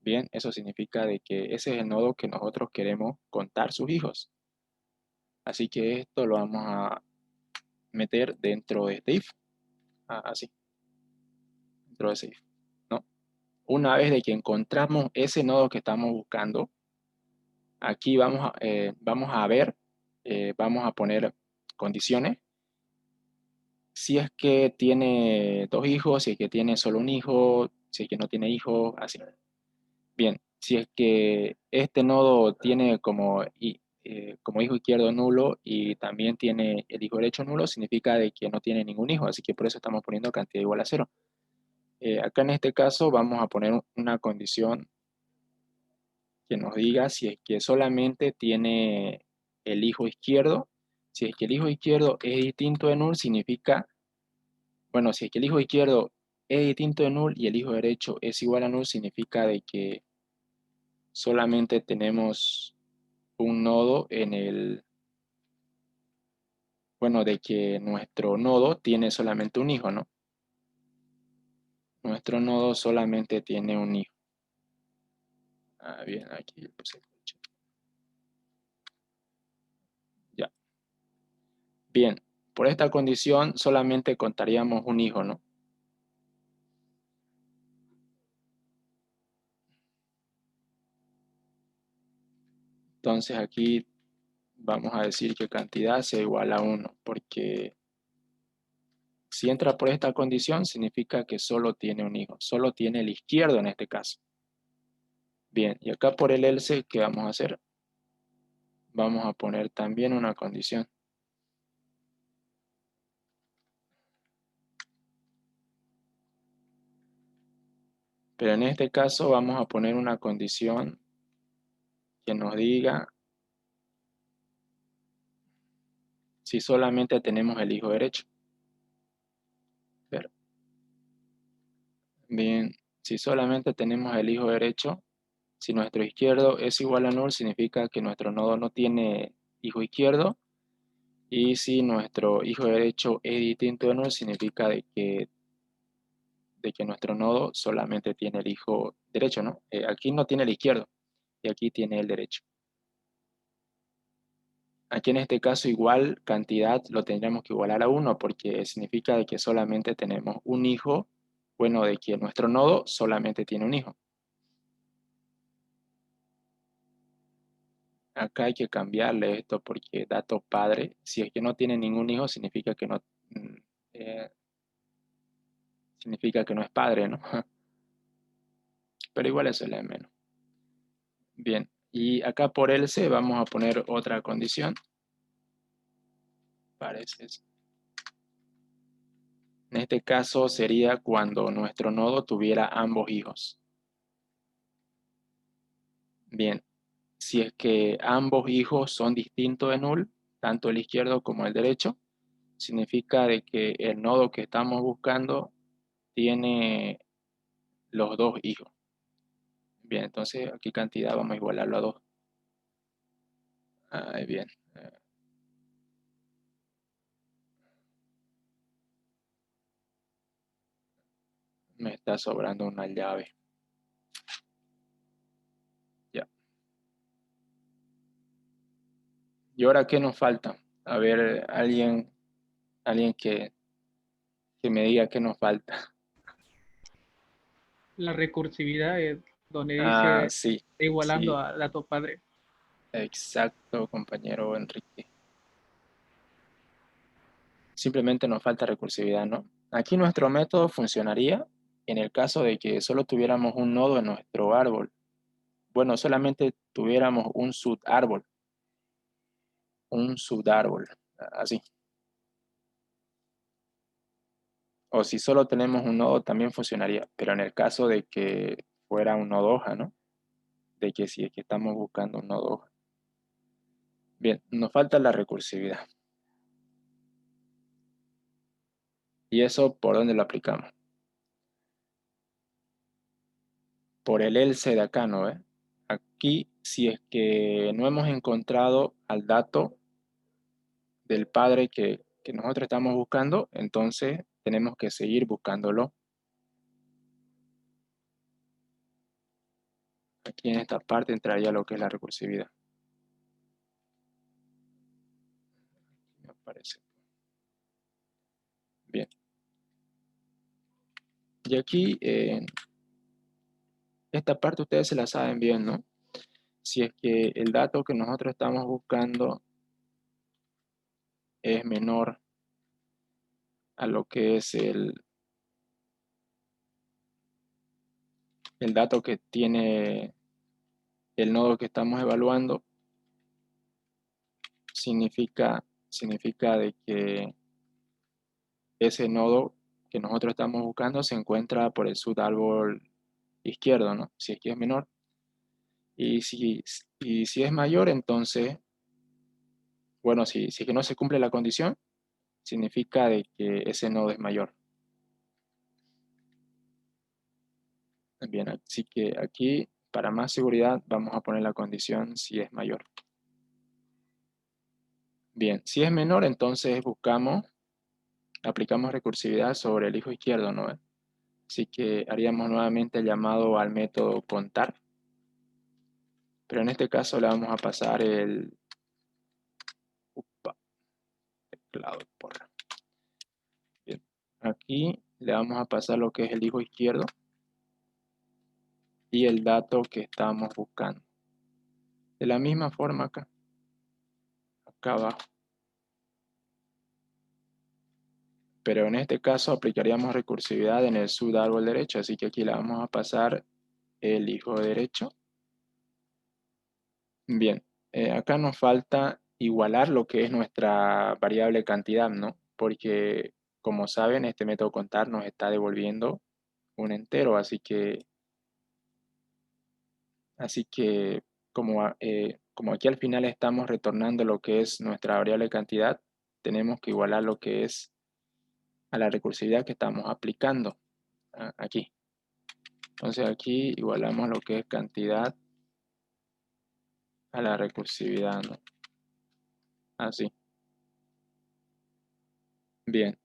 Bien, eso significa de que ese es el nodo que nosotros queremos contar sus hijos. Así que esto lo vamos a meter dentro de este if. Así, dentro de ese if, ¿no? Una vez de que encontramos ese nodo que estamos buscando, aquí vamos a ver, vamos a poner condiciones. Si es que tiene dos hijos, si es que tiene solo un hijo, si es que no tiene hijos, así. Bien, si es que este nodo tiene como hijo izquierdo nulo y también tiene el hijo derecho nulo, significa de que no tiene ningún hijo, así que por eso estamos poniendo cantidad igual a 0. Acá en este caso vamos a poner una condición que nos diga si es que solamente tiene el hijo izquierdo. Si es que el hijo izquierdo es distinto de null, significa, bueno, si es que el hijo izquierdo es distinto de null y el hijo derecho es igual a null, significa de que solamente tenemos un nodo en el, bueno, de que nuestro nodo tiene solamente un hijo, ¿no? Nuestro nodo solamente tiene un hijo. Bien, aquí puse. Ya. Bien, por esta condición solamente contaríamos un hijo, ¿no? Entonces aquí vamos a decir que cantidad sea igual a 1, porque si entra por esta condición significa que solo tiene un hijo, solo tiene el izquierdo en este caso. Bien, y acá por el else, ¿qué vamos a hacer? Vamos a poner también una condición. Pero en este caso vamos a poner una condición que nos diga si solamente tenemos el hijo derecho. Pero, bien, si solamente tenemos el hijo derecho, si nuestro izquierdo es igual a null, significa que nuestro nodo no tiene hijo izquierdo. Y si nuestro hijo derecho es distinto de null, significa de que nuestro nodo solamente tiene el hijo derecho, ¿no? Aquí no tiene el izquierdo y aquí tiene el derecho. Aquí en este caso igual cantidad lo tendríamos que igualar a 1 porque significa de que solamente tenemos un hijo, bueno, de que nuestro nodo solamente tiene un hijo. Acá hay que cambiarle esto porque dato padre, si es que no tiene ningún hijo, significa que no, eh, significa que no es padre, ¿no? Pero igual eso es la de menos. Bien, y acá por else vamos a poner otra condición. Parece eso. En este caso sería cuando nuestro nodo tuviera ambos hijos. Bien, si es que ambos hijos son distintos de null, tanto el izquierdo como el derecho, significa de que el nodo que estamos buscando tiene los dos hijos. Bien, entonces aquí cantidad vamos a igualarlo a 2. Bien. Me está sobrando una llave. Ya. ¿Y ahora qué nos falta? A ver, alguien que me diga qué nos falta.
La recursividad es donde dice
Sí,
igualando
sí,
a dato padre.
exacto, compañero Enrique. Simplemente nos falta recursividad, ¿no? Aquí nuestro método funcionaría en el caso de que solo tuviéramos un nodo en nuestro árbol. Bueno, solamente tuviéramos un subárbol, así. O si solo tenemos un nodo también funcionaría, pero en el caso de que fuera un nodo hoja, ¿no? De que si es que estamos buscando un nodo hoja. Bien, nos falta la recursividad. ¿Y eso por dónde lo aplicamos? Por el else de acá, ¿no ve? Aquí, si es que no hemos encontrado al dato del padre que nosotros estamos buscando, entonces tenemos que seguir buscándolo. Aquí en esta parte entraría lo que es la recursividad. Me parece. Bien. Y aquí, esta parte ustedes se la saben bien, ¿no? Si es que el dato que nosotros estamos buscando es menor a lo que es el dato que tiene el nodo que estamos evaluando, significa de que ese nodo que nosotros estamos buscando se encuentra por el subárbol izquierdo, ¿no? Si es que es menor. Y si es mayor, entonces, bueno, si es que no se cumple la condición, significa de que ese nodo es mayor. Bien, así que aquí, para más seguridad, vamos a poner la condición si es mayor. Bien, si es menor, entonces aplicamos recursividad sobre el hijo izquierdo, ¿no? Así que haríamos nuevamente el llamado al método contar. Pero en este caso le vamos a pasar el teclado de porra. Bien. Aquí le vamos a pasar lo que es el hijo izquierdo y el dato que estamos buscando. De la misma forma acá abajo. Pero en este caso aplicaríamos recursividad en el subárbol derecho, así que aquí le vamos a pasar el hijo derecho. Bien, acá nos falta igualar lo que es nuestra variable cantidad, ¿no? Porque, como saben, este método contar nos está devolviendo un entero, así que como aquí al final estamos retornando lo que es nuestra variable cantidad, tenemos que igualar lo que es a la recursividad que estamos aplicando aquí. Entonces aquí igualamos lo que es cantidad a la recursividad, ¿no? Así. Bien.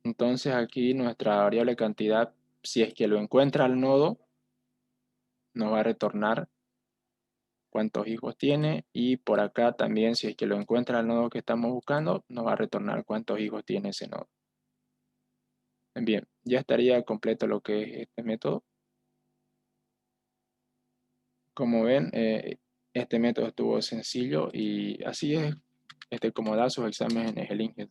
Entonces aquí nuestra variable cantidad, si es que lo encuentra el nodo, nos va a retornar cuántos hijos tiene, y por acá también, si es que lo encuentra el nodo que estamos buscando, nos va a retornar cuántos hijos tiene ese nodo. Bien, ya estaría completo lo que es este método. Como ven, este método estuvo sencillo y así es como da sus exámenes en el INGE.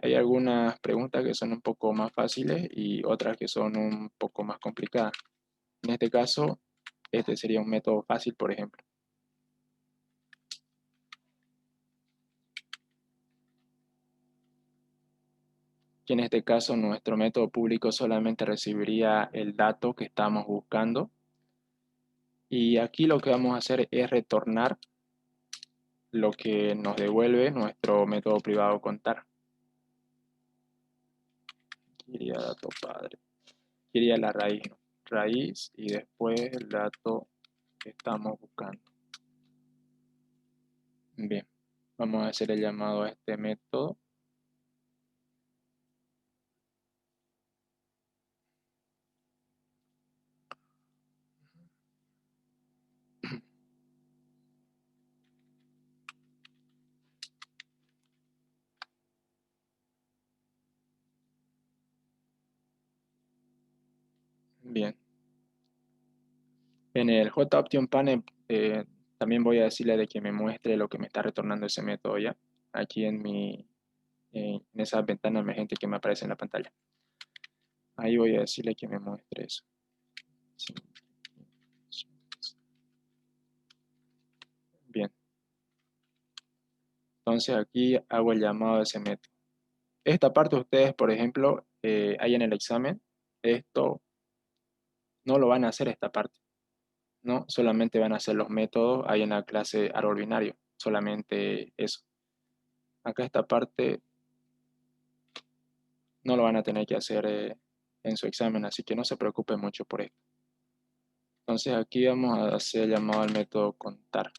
Hay algunas preguntas que son un poco más fáciles y otras que son un poco más complicadas. En este caso, este sería un método fácil, por ejemplo. Y en este caso, nuestro método público solamente recibiría el dato que estamos buscando. Y aquí lo que vamos a hacer es retornar lo que nos devuelve nuestro método privado contar. Iría dato padre. Iría la raíz, ¿no? Raíz y después el dato que estamos buscando. Bien, vamos a hacer el llamado a este método. Bien. En el JOption panel también voy a decirle de que me muestre lo que me está retornando ese método ya. Aquí en mi en esa ventana emergente que me aparece en la pantalla. Ahí voy a decirle que me muestre eso. Bien. Entonces aquí hago el llamado a ese método. Esta parte ustedes, por ejemplo, ahí en el examen, esto no lo van a hacer esta parte, ¿no? Solamente van a hacer los métodos ahí en la clase árbol binario, solamente eso. Acá esta parte no lo van a tener que hacer en su examen, así que no se preocupen mucho por esto. Entonces aquí vamos a hacer el llamado al método contar.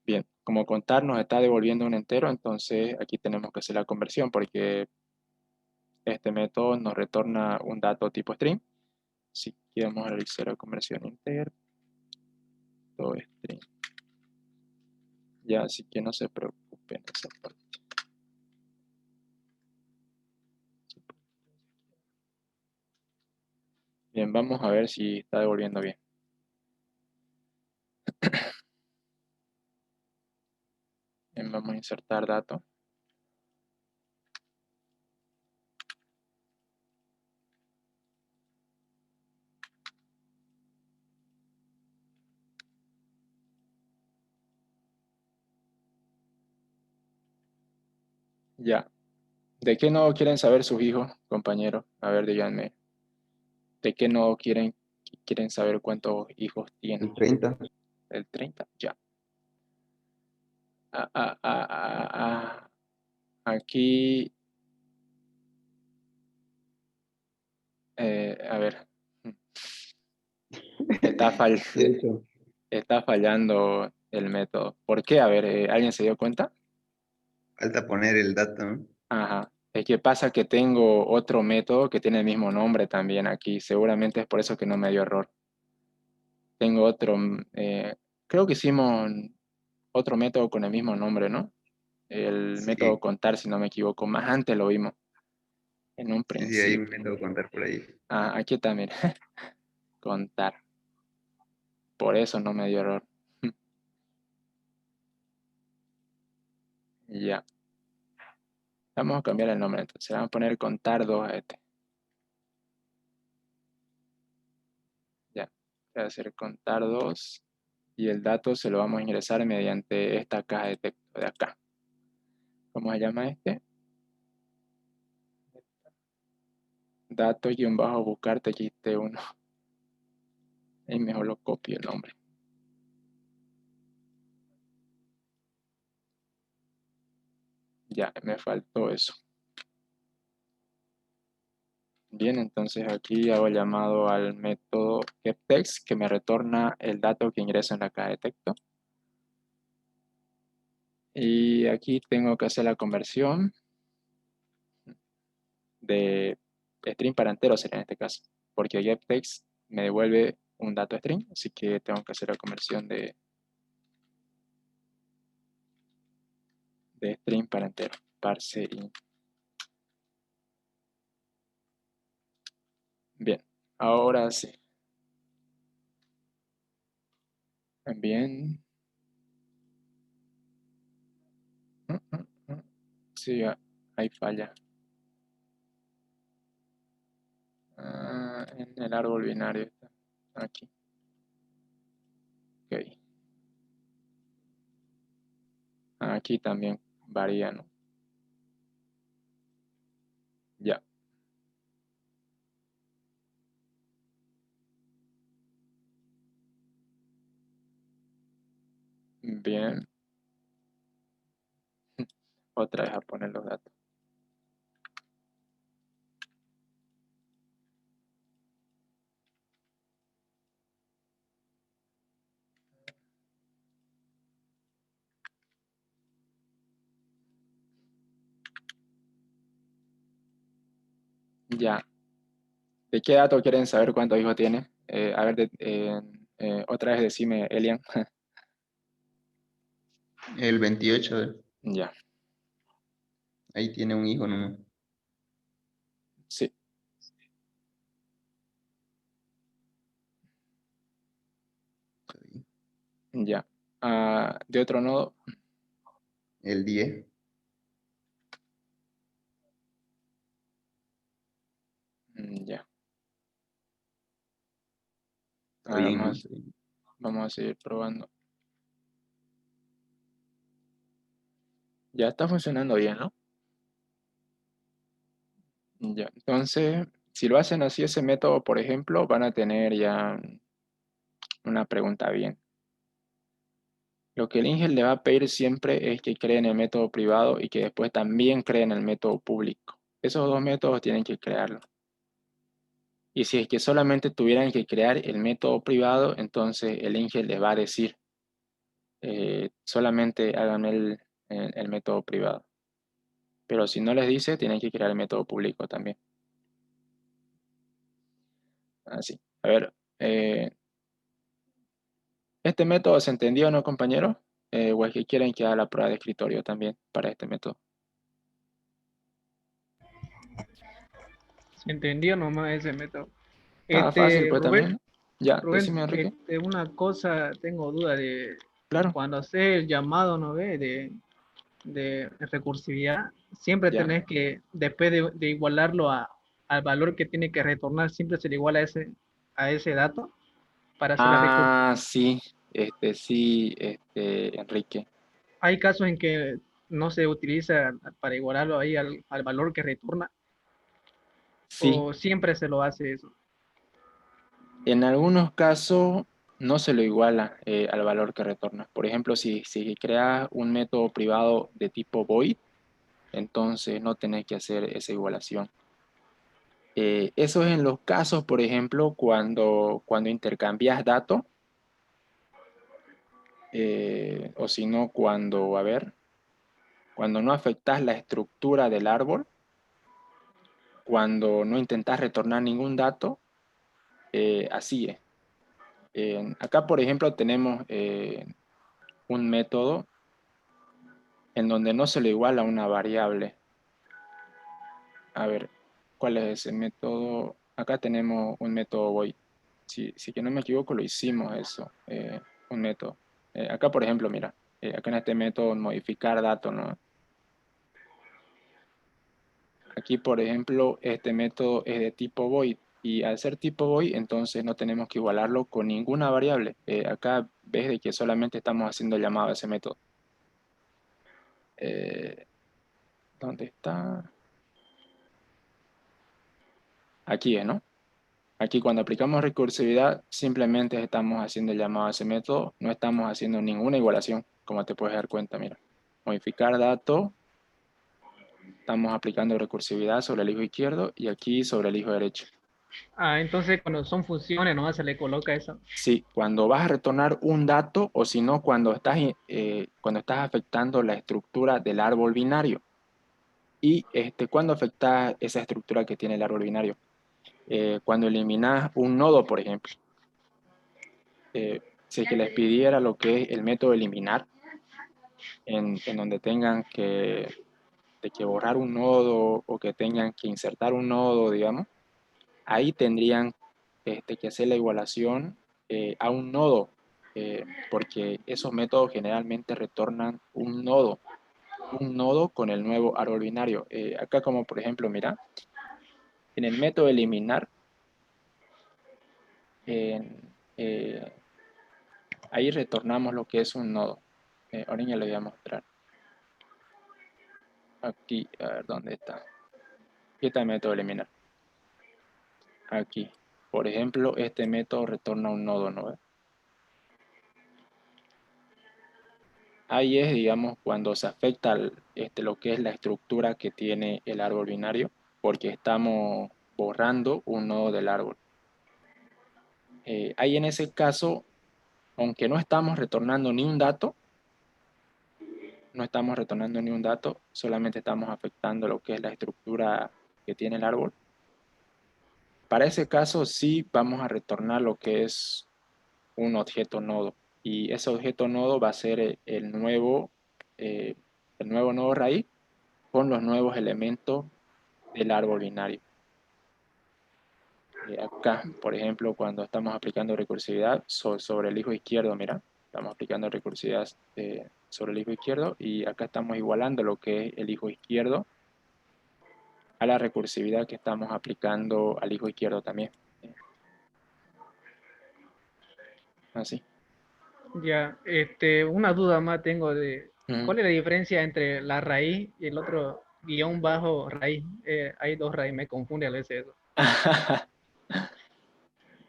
Bien, como contar nos está devolviendo un entero, entonces aquí tenemos que hacer la conversión porque este método nos retorna un dato tipo string. Así que vamos a realizar la conversión integer, todo string. Ya, así que no se preocupen de esa parte. Bien, vamos a ver si está devolviendo bien. Bien, vamos a insertar dato. Ya. ¿De qué nodo quieren saber sus hijos, compañeros? A ver, díganme. ¿De qué nodo quieren saber cuántos hijos tienen?
El 30.
El 30, ya. Ah, ah, ah, ah, ah. Aquí, a ver, está,
De hecho,
está fallando el método. ¿Por qué? A ver, ¿alguien se dio cuenta?
falta poner el dato, ¿no?
Ajá. Es que pasa que tengo otro método que tiene el mismo nombre también aquí. Seguramente es por eso que no me dio error. Tengo otro, creo que hicimos otro método con el mismo nombre, ¿no? El
Sí,
método contar, si no me equivoco. Más antes lo vimos, en un
sí, hay un
principio.
método contar por ahí.
Ah, aquí también. Contar. Por eso no me dio error. Ya. Vamos a cambiar el nombre, entonces vamos a poner contar 2 a este. Ya. Voy a hacer contar 2 y el dato se lo vamos a ingresar mediante esta caja de texto de acá. ¿Cómo se llama este? Dato-buscar txt1. Y mejor lo copio el nombre. Ya, me faltó eso. Bien, entonces aquí hago el llamado al método getText que me retorna el dato que ingreso en la caja de texto. Y aquí tengo que hacer la conversión de string para entero sería en este caso, porque getText me devuelve un dato string, así que tengo que hacer la conversión de string para entero, parse in. Bien, ahora sí. Bien. Sí, hay falla. En el árbol binario está aquí. Ok. Aquí también varía, ¿no? Ya. Bien. Otra vez a poner los datos. Ya. ¿De qué dato quieren saber cuántos hijos tiene? A ver, otra vez decime, Elian.
El 28,
Ya.
ahí tiene un hijo nomás.
Sí. Ya. De otro nodo.
El 10,
Ya.
Está
Ahora
bien, ¿no?
vamos a seguir probando. Ya está funcionando bien, ¿no? Ya. Entonces, si lo hacen así ese método, por ejemplo, van a tener ya una pregunta bien. Lo que el Ingel le va a pedir siempre es que creen el método privado y que después también creen el método público. Esos dos métodos tienen que crearlo. Y si es que solamente tuvieran que crear el método privado, entonces el Ingel les va a decir, solamente hagan el método privado. Pero si no les dice, tienen que crear el método público también. Así. A ver, ¿este método se entendió o no, compañero? ¿O es que quieren que haga la prueba de escritorio también para este método?
¿Se entendió nomás ese método?
Estaba fácil, pues
Rubén,
también. Ya,
Rubén,
decime, Enrique.
una cosa tengo duda de
Claro,
cuando haces el llamado, ¿no ve? De recursividad, siempre
ya.
tenés que, después de igualarlo al valor que tiene que retornar, siempre se le iguala a ese dato para hacer la recursividad.
Ah, sí, sí, Enrique.
Hay casos en que no se utiliza para igualarlo ahí al valor que retorna,
Sí,
o siempre se lo hace eso.
en algunos casos no se lo iguala al valor que retorna. Por ejemplo, si creas un método privado de tipo void, entonces no tenés que hacer esa igualación. Eso es en los casos, por ejemplo, cuando intercambias datos, o si no, cuando no afectas la estructura del árbol, cuando no intentas retornar ningún dato, así es. Acá, por ejemplo, tenemos un método en donde no se le iguala una variable. A ver, ¿cuál es ese método? Acá tenemos un método void. Si que no me equivoco, lo hicimos eso, un método. Acá, por ejemplo, mira, acá en este método modificar datos, ¿no? Aquí, por ejemplo, este método es de tipo void. Y al ser tipo void, entonces no tenemos que igualarlo con ninguna variable. Acá ves de que solamente estamos haciendo llamado a ese método. Eh, ¿Dónde está? Aquí es, ¿no? Aquí cuando aplicamos recursividad, simplemente estamos haciendo el llamado a ese método, no estamos haciendo ninguna igualación, como te puedes dar cuenta, mira. Modificar dato, estamos aplicando recursividad sobre el hijo izquierdo y aquí sobre el hijo derecho.
Ah, entonces cuando son funciones, nomás se le coloca eso.
Sí, cuando vas a retornar un dato o si no, cuando estás afectando la estructura del árbol binario. Y cuando afecta esa estructura que tiene el árbol binario. Cuando eliminas un nodo, por ejemplo. Si es que les pidiera lo que es el método eliminar, en donde tengan que borrar un nodo o que tengan que insertar un nodo, digamos, ahí tendrían que hacer la igualación a un nodo, porque esos métodos generalmente retornan un nodo con el nuevo árbol binario. Acá como por ejemplo, mira, en el método eliminar, eh, ahí retornamos lo que es un nodo. Ahora ya lo voy a mostrar. Aquí, a ver, ¿dónde está? Aquí está el método eliminar. Aquí. Por ejemplo, este método retorna un nodo, ¿no? Ahí es, digamos, cuando se afecta lo que es la estructura que tiene el árbol binario, porque estamos borrando un nodo del árbol. Ahí en ese caso, aunque no estamos retornando ni un dato, solamente estamos afectando lo que es la estructura que tiene el árbol. Para ese caso sí vamos a retornar lo que es un objeto nodo. Y ese objeto nodo va a ser eh, el nuevo nodo raíz con los nuevos elementos del árbol binario. Acá, por ejemplo, cuando estamos aplicando recursividad sobre el hijo izquierdo, mira, estamos aplicando recursividad sobre el hijo izquierdo y acá estamos igualando lo que es el hijo izquierdo a la recursividad que estamos aplicando al hijo izquierdo también. Así.
Ya, una duda más tengo de
Ujú.
¿cuál es la diferencia entre la raíz y el otro guión bajo raíz? Hay dos raíces, me confunde a veces eso.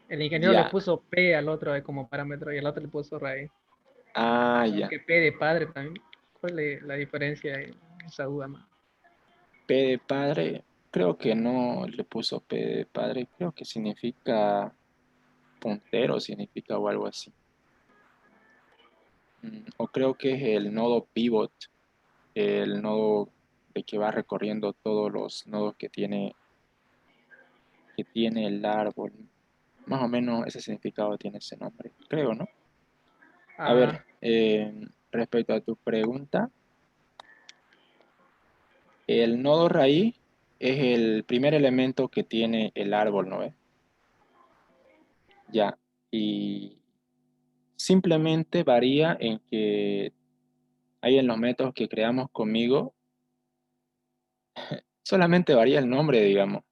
El ingeniero le
Ya.
puso P al otro como parámetro y el otro le puso raíz.
Ah,
Como
ya.
que P de padre también. ¿Cuál es la diferencia en esa duda más?
P de padre, creo que no le puso P de padre, creo que significa puntero, significa o algo así. O creo que es el nodo pivot, el nodo de que va recorriendo todos los nodos que tiene el árbol. Más o menos ese significado tiene ese nombre, creo, ¿no? A ver,
Ah,
respecto a tu pregunta, el nodo raíz es el primer elemento que tiene el árbol, ¿no ves? Ya, y simplemente varía en que hay en los métodos que creamos conmigo, solamente varía el nombre, digamos,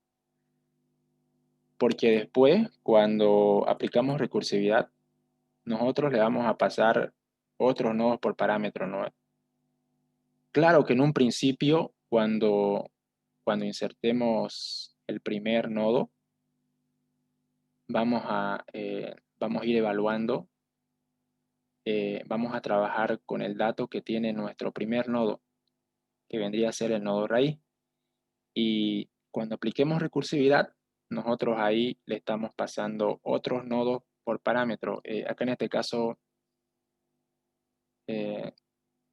porque después, cuando aplicamos recursividad, nosotros le vamos a pasar otros nodos por parámetro, ¿no? Claro que en un principio, cuando insertemos el primer nodo, vamos a ir evaluando, vamos a trabajar con el dato que tiene nuestro primer nodo, que vendría a ser el nodo raíz. Y cuando apliquemos recursividad, nosotros ahí le estamos pasando otros nodos por parámetro. Acá en este caso, eh,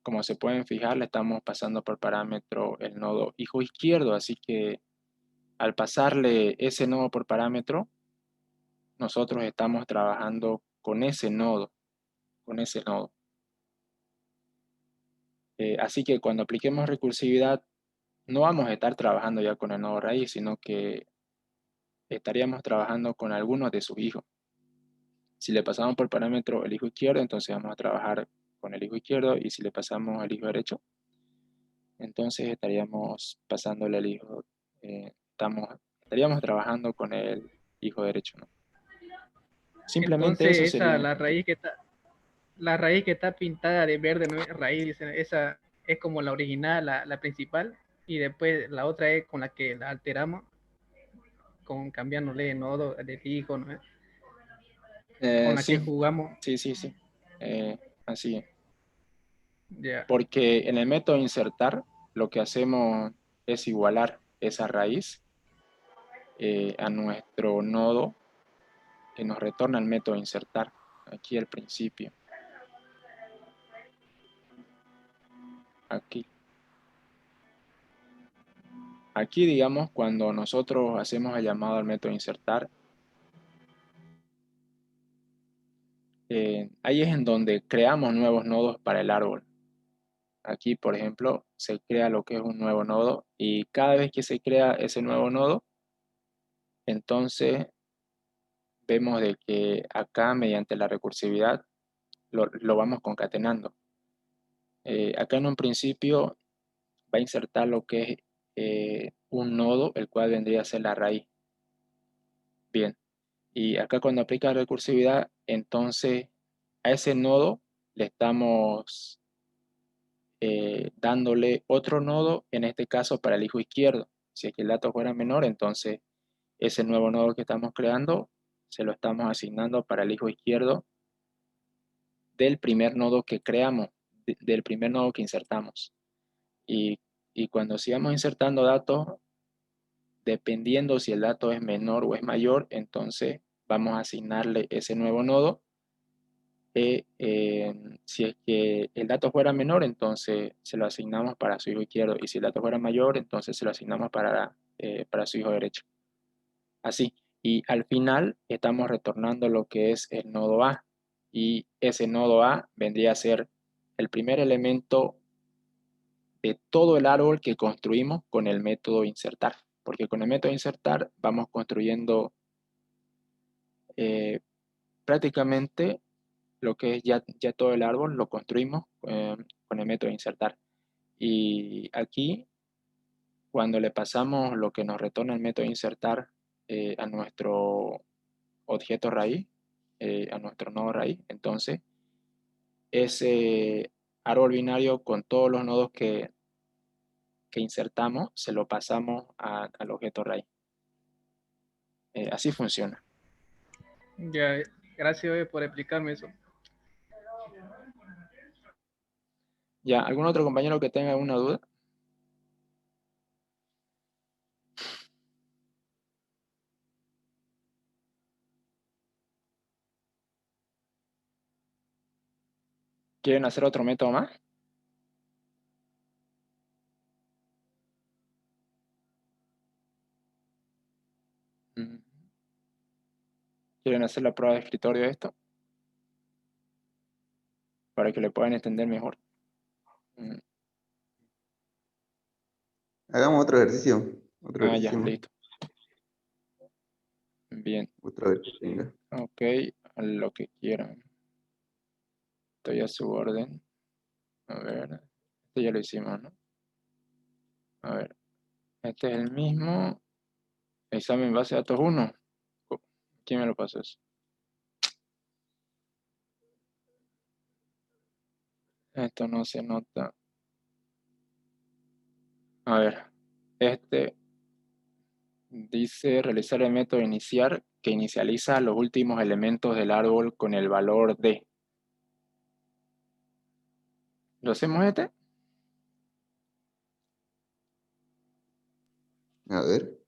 como se pueden fijar, le estamos pasando por parámetro el nodo hijo izquierdo, así que al pasarle ese nodo por parámetro, nosotros estamos trabajando con ese nodo, con ese nodo. Así que cuando apliquemos recursividad, no vamos a estar trabajando ya con el nodo raíz, sino que estaríamos trabajando con algunos de sus hijos. Si le pasamos por parámetro el hijo izquierdo, entonces vamos a trabajar con el hijo izquierdo, y si le pasamos el hijo derecho, entonces estaríamos pasándole el hijo, estaríamos trabajando con el hijo derecho, ¿no? Simplemente eso
entonces esa,
sería.
la raíz que está pintada de verde, ¿no? Raíz, dicen, esa es como la original, la principal, y después la otra es con la que la alteramos, con cambiándole nodo de hijo, ¿no? Con la que
Sí,
jugamos,
sí, sí, sí. Así es.
ya.
Porque en el método insertar, lo que hacemos es igualar esa raíz a nuestro nodo que nos retorna el método insertar, aquí al principio. Aquí. Aquí, digamos, cuando nosotros hacemos el llamado al método insertar, ahí es en donde creamos nuevos nodos para el árbol. Aquí, por ejemplo, se crea lo que es un nuevo nodo, y cada vez que se crea ese nuevo nodo, entonces vemos de que acá, mediante la recursividad, lo vamos concatenando. Acá en un principio va a insertar lo que es un nodo, el cual vendría a ser la raíz. Bien, y acá cuando aplica recursividad, entonces a ese nodo le estamos dándole otro nodo, en este caso para el hijo izquierdo. Si es que el dato fuera menor, entonces ese nuevo nodo que estamos creando se lo estamos asignando para el hijo izquierdo del primer nodo que creamos, del primer nodo que insertamos. Y, y cuando sigamos insertando datos, dependiendo si el dato es menor o es mayor, entonces vamos a asignarle ese nuevo nodo. Si es que el dato fuera menor, entonces se lo asignamos para su hijo izquierdo. Y si el dato fuera mayor, entonces se lo asignamos para su hijo derecho. Así. Y al final estamos retornando lo que es el nodo A. Y ese nodo A vendría a ser el primer elemento de todo el árbol que construimos con el método insertar. Porque con el método insertar vamos construyendo eh, prácticamente lo que es ya todo el árbol, lo construimos con el método insertar. Y aquí, cuando le pasamos lo que nos retorna el método insertar a nuestro objeto raíz, a nuestro nodo raíz, entonces ese árbol binario con todos los nodos que insertamos, se lo pasamos al objeto raíz. Así funciona.
Ya, gracias por explicarme eso.
¿Ya? ¿Algún otro compañero que tenga alguna duda? ¿Quieren hacer otro método más? ¿Quieren hacer la prueba de escritorio de esto? Para que le puedan entender mejor.
Hagamos otro ejercicio. Otro
Ya,
ejercicio más.
listo. Bien,
Otra vez que tenga.
ok, lo que quieran. Estoy a su orden. A ver, este ya lo hicimos, ¿no? A ver, este es el mismo. Examen base de datos 1. ¿Quién me lo pasó eso? Esto no se nota. A ver, este dice realizar el método iniciar que inicializa los últimos elementos del árbol con el valor de. ¿Lo hacemos este?
A ver.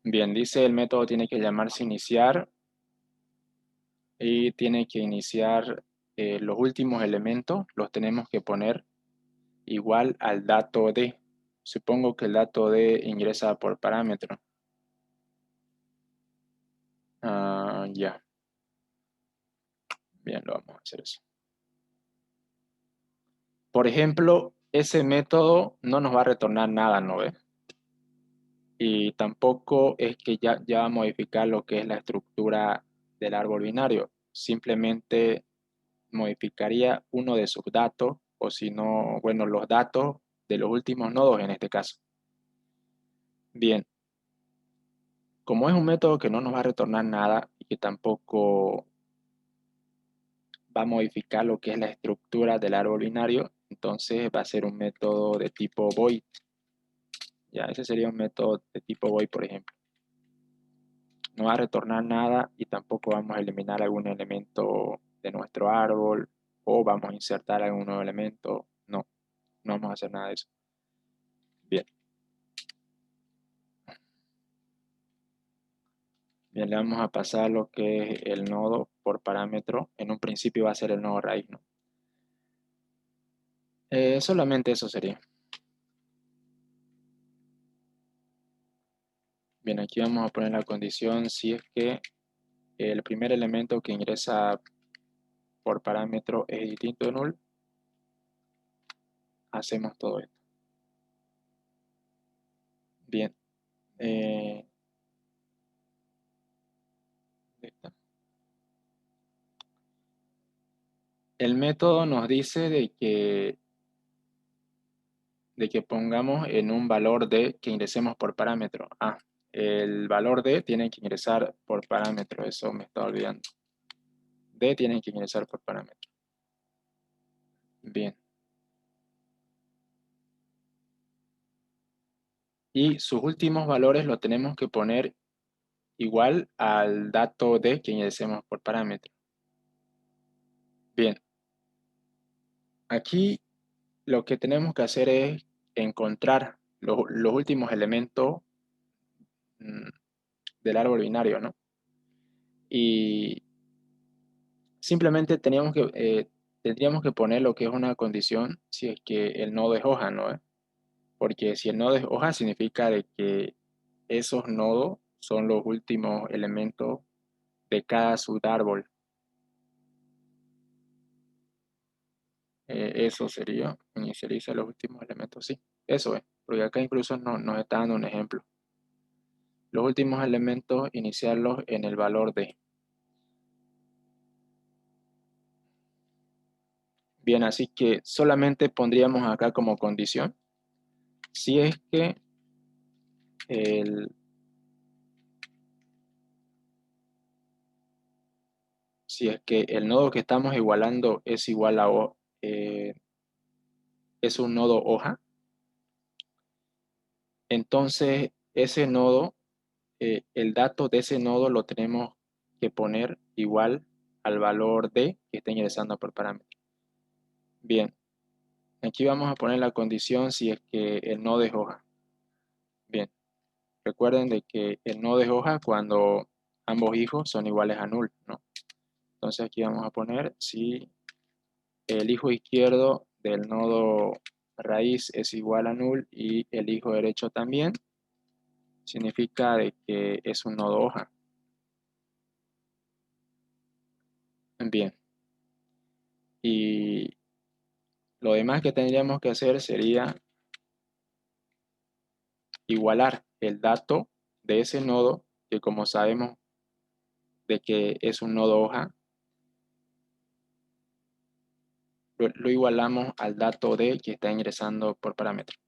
Bien, dice el método tiene que llamarse iniciar y tiene que iniciar los últimos elementos, los tenemos que poner igual al dato de. Supongo que el dato de ingresa por parámetro. Ya. Bien, lo vamos a hacer eso. Por ejemplo, ese método no nos va a retornar nada, ¿no ves? Y tampoco es que ya va a modificar lo que es la estructura del árbol binario. Simplemente modificaría uno de sus datos, o si no, bueno, los datos de los últimos nodos en este caso. Bien, como es un método que no nos va a retornar nada y que tampoco va a modificar lo que es la estructura del árbol binario, entonces va a ser un método de tipo void. Ya, ese sería un método de tipo void, por ejemplo. No va a retornar nada y tampoco vamos a eliminar algún elemento de nuestro árbol o vamos a insertar algún nuevo elemento. No, no vamos a hacer nada de eso. Bien. Bien, le vamos a pasar lo que es el nodo por parámetro. En un principio va a ser el nodo raíz, ¿no? Solamente eso sería. Bien, aquí vamos a poner la condición si es que el primer elemento que ingresa por parámetro es distinto de null. Hacemos todo esto. Bien. ¿Listo? El método nos dice de que pongamos en un valor de que ingresemos por parámetro. El valor de tiene que ingresar por parámetro, eso me estaba olvidando. D tienen que ingresar por parámetro. Bien. Y sus últimos valores lo tenemos que poner igual al dato D que ingresemos por parámetro. Bien. Aquí lo que tenemos que hacer es encontrar los últimos elementos del árbol binario, ¿no? Y simplemente tendríamos que poner lo que es una condición si es que el nodo es hoja, ¿no? Porque si el nodo es hoja significa de que esos nodos son los últimos elementos de cada subárbol. Eso sería, inicializa los últimos elementos, sí. Eso es, porque acá incluso nos está dando un ejemplo. Los últimos elementos, iniciarlos en el valor de. Bien, así que solamente pondríamos acá como condición si es que el nodo que estamos igualando es igual a es un nodo hoja, entonces ese nodo, el dato de ese nodo lo tenemos que poner igual al valor de que está ingresando por parámetro. Bien, aquí vamos a poner la condición si es que el nodo es hoja. Bien, recuerden de que el nodo es hoja cuando ambos hijos son iguales a null, ¿no? Entonces aquí vamos a poner si el hijo izquierdo del nodo raíz es igual a null y el hijo derecho también, significa de que es un nodo hoja. Bien. Y lo demás que tendríamos que hacer sería igualar el dato de ese nodo, que como sabemos de que es un nodo hoja, lo igualamos al dato de que está ingresando por parámetro.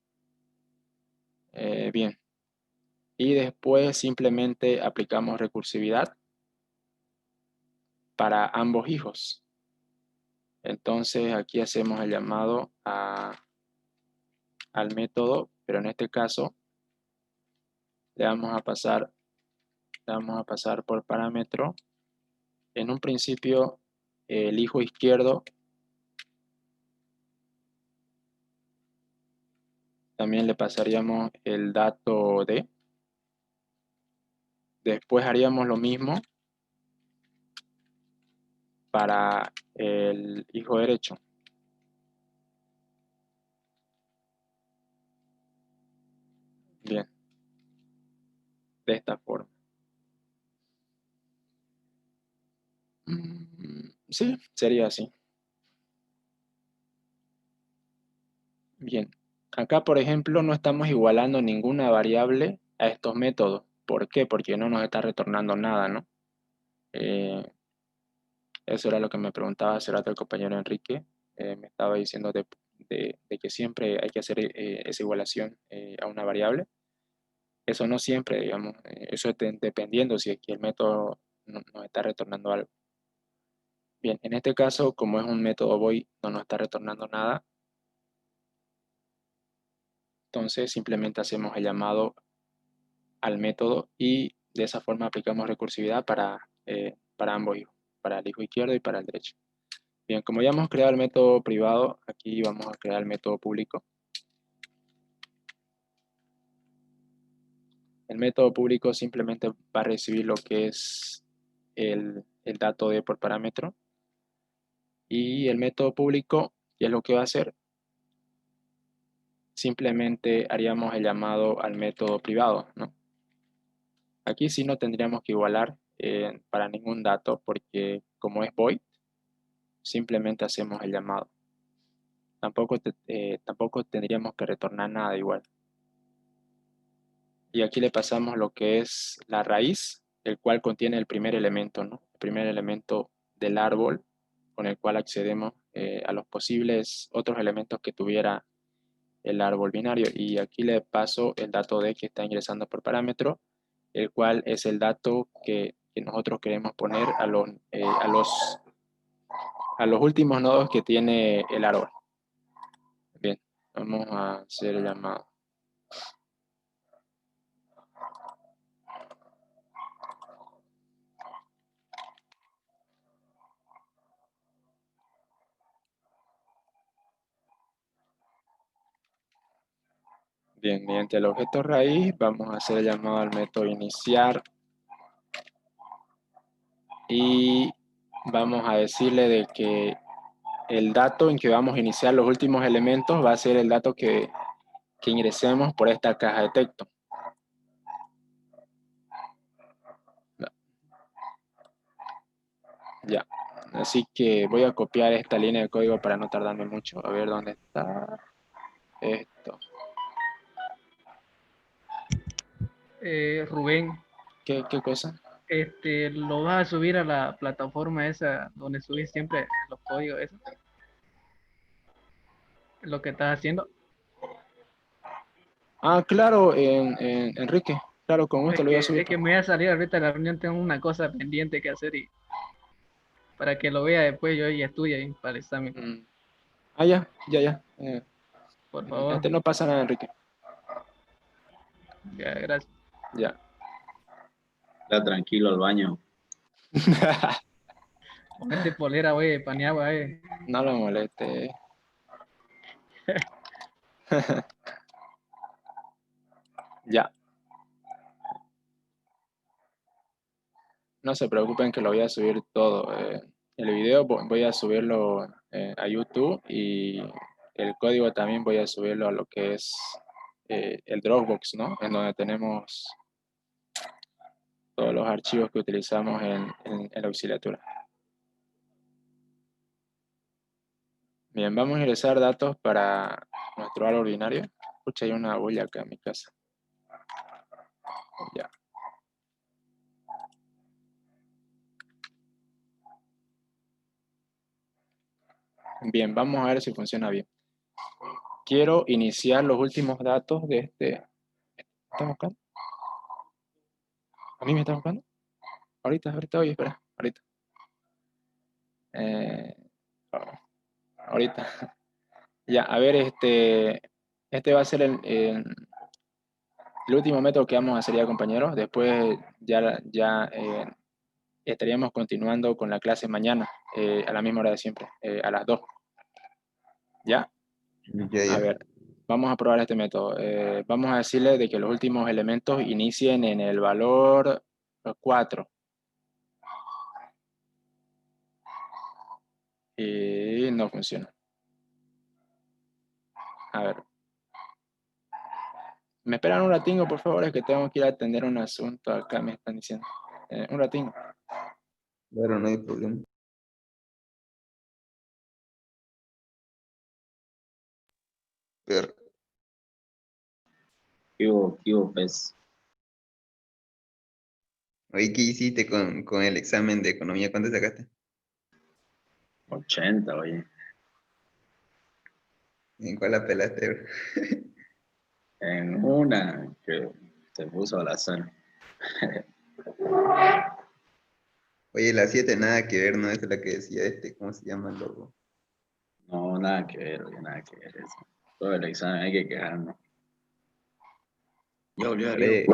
Bien. Y después simplemente aplicamos recursividad para ambos hijos. Entonces aquí hacemos el llamado al método, pero en este caso le vamos a pasar por parámetro. En un principio el hijo izquierdo también le pasaríamos el dato de. Después haríamos lo mismo para el hijo derecho. Bien, de esta forma. Sí, sería así. Bien, acá por ejemplo no estamos igualando ninguna variable a estos métodos. ¿Por qué? Porque no nos está retornando nada, ¿no? Eso era lo que me preguntaba hace rato el compañero Enrique. Me estaba diciendo de que siempre hay que hacer esa igualación a una variable. Eso no siempre, digamos. Eso es dependiendo si es que el método nos está retornando algo. Bien, en este caso, como es un método void, no nos está retornando nada. Entonces, simplemente hacemos el llamado al método y de esa forma aplicamos recursividad para ambos hijos, para el hijo izquierdo y para el derecho. Bien, como ya hemos creado el método privado, aquí vamos a crear el método público. El método público simplemente va a recibir lo que es el dato de por parámetro. Y el método público, ¿qué es lo que va a hacer? Simplemente haríamos el llamado al método privado, ¿no? Aquí sí no tendríamos que igualar para ningún dato porque como es void, simplemente hacemos el llamado. Tampoco tendríamos que retornar nada igual. Y aquí le pasamos lo que es la raíz, el cual contiene el primer elemento, ¿no? El primer elemento del árbol con el cual accedemos a los posibles otros elementos que tuviera el árbol binario. Y aquí le paso el dato de que está ingresando por parámetro, el cual es el dato que nosotros queremos poner a los últimos nodos que tiene el árbol. Bien, vamos a hacer el llamado. Bien, mediante el objeto raíz vamos a hacer el llamado al método iniciar y vamos a decirle de que el dato en que vamos a iniciar los últimos elementos va a ser el dato que ingresemos por esta caja de texto. Ya, así que voy a copiar esta línea de código para no tardarme mucho. A ver dónde está esto.
Rubén,
¿Qué cosa?
¿lo vas a subir a la plataforma esa donde subís siempre los códigos, eso? Lo que estás haciendo.
Ah, claro, Enrique. Claro, con gusto lo voy a subir.
Es que me voy a salir ahorita de la reunión, tengo una cosa pendiente que hacer y para que lo vea después yo y estudie ahí para el examen,
Mm. Ah, ya, ya, ya.
por favor.
No pasa nada, Enrique.
Ya, gracias.
Ya.
Está tranquilo al baño.
Ponete polera, güey, paneagua,
No lo moleste. Ya. No se preocupen que lo voy a subir todo. El video voy a subirlo a YouTube y el código también voy a subirlo a lo que es el Dropbox, ¿no? En donde tenemos todos los archivos que utilizamos en la auxiliatura. Bien, vamos a ingresar datos para nuestro área ordinario. Escucha, hay una bulla acá en mi casa. Ya. Bien, vamos a ver si funciona bien. Quiero iniciar los últimos datos de este. ¿Me está buscando? ¿A mí me está buscando? Ahorita, oye, espera, ahorita. Eh, ahorita. Ya, a ver, este va a ser el último método que vamos a hacer ya, compañeros. Después ya estaríamos continuando con la clase mañana, a la misma hora de siempre, a las 2. ¿Ya?
Ya,
A
ya.
ver, vamos a probar este método. Vamos a decirle de que los últimos elementos inicien en el valor 4. Y no funciona. A ver. ¿Me esperan un ratingo, por favor? Es que tengo que ir a atender un asunto acá, me están diciendo. Un ratingo.
Claro, no hay problema. Pero,
¿Qué hubo, pues?
oye, ¿qué hiciste con el examen de economía? ¿Cuánto sacaste?
80, oye.
¿En cuál la pelaste, bro?
En una que se puso al azar.
Oye, la 7 nada que ver, ¿no? Esa es la que decía ¿cómo se llama el logo?
No, nada que ver, oye, nada que ver eso. Todo el examen hay que quejarnos. Ya volvió Darío.
Fred,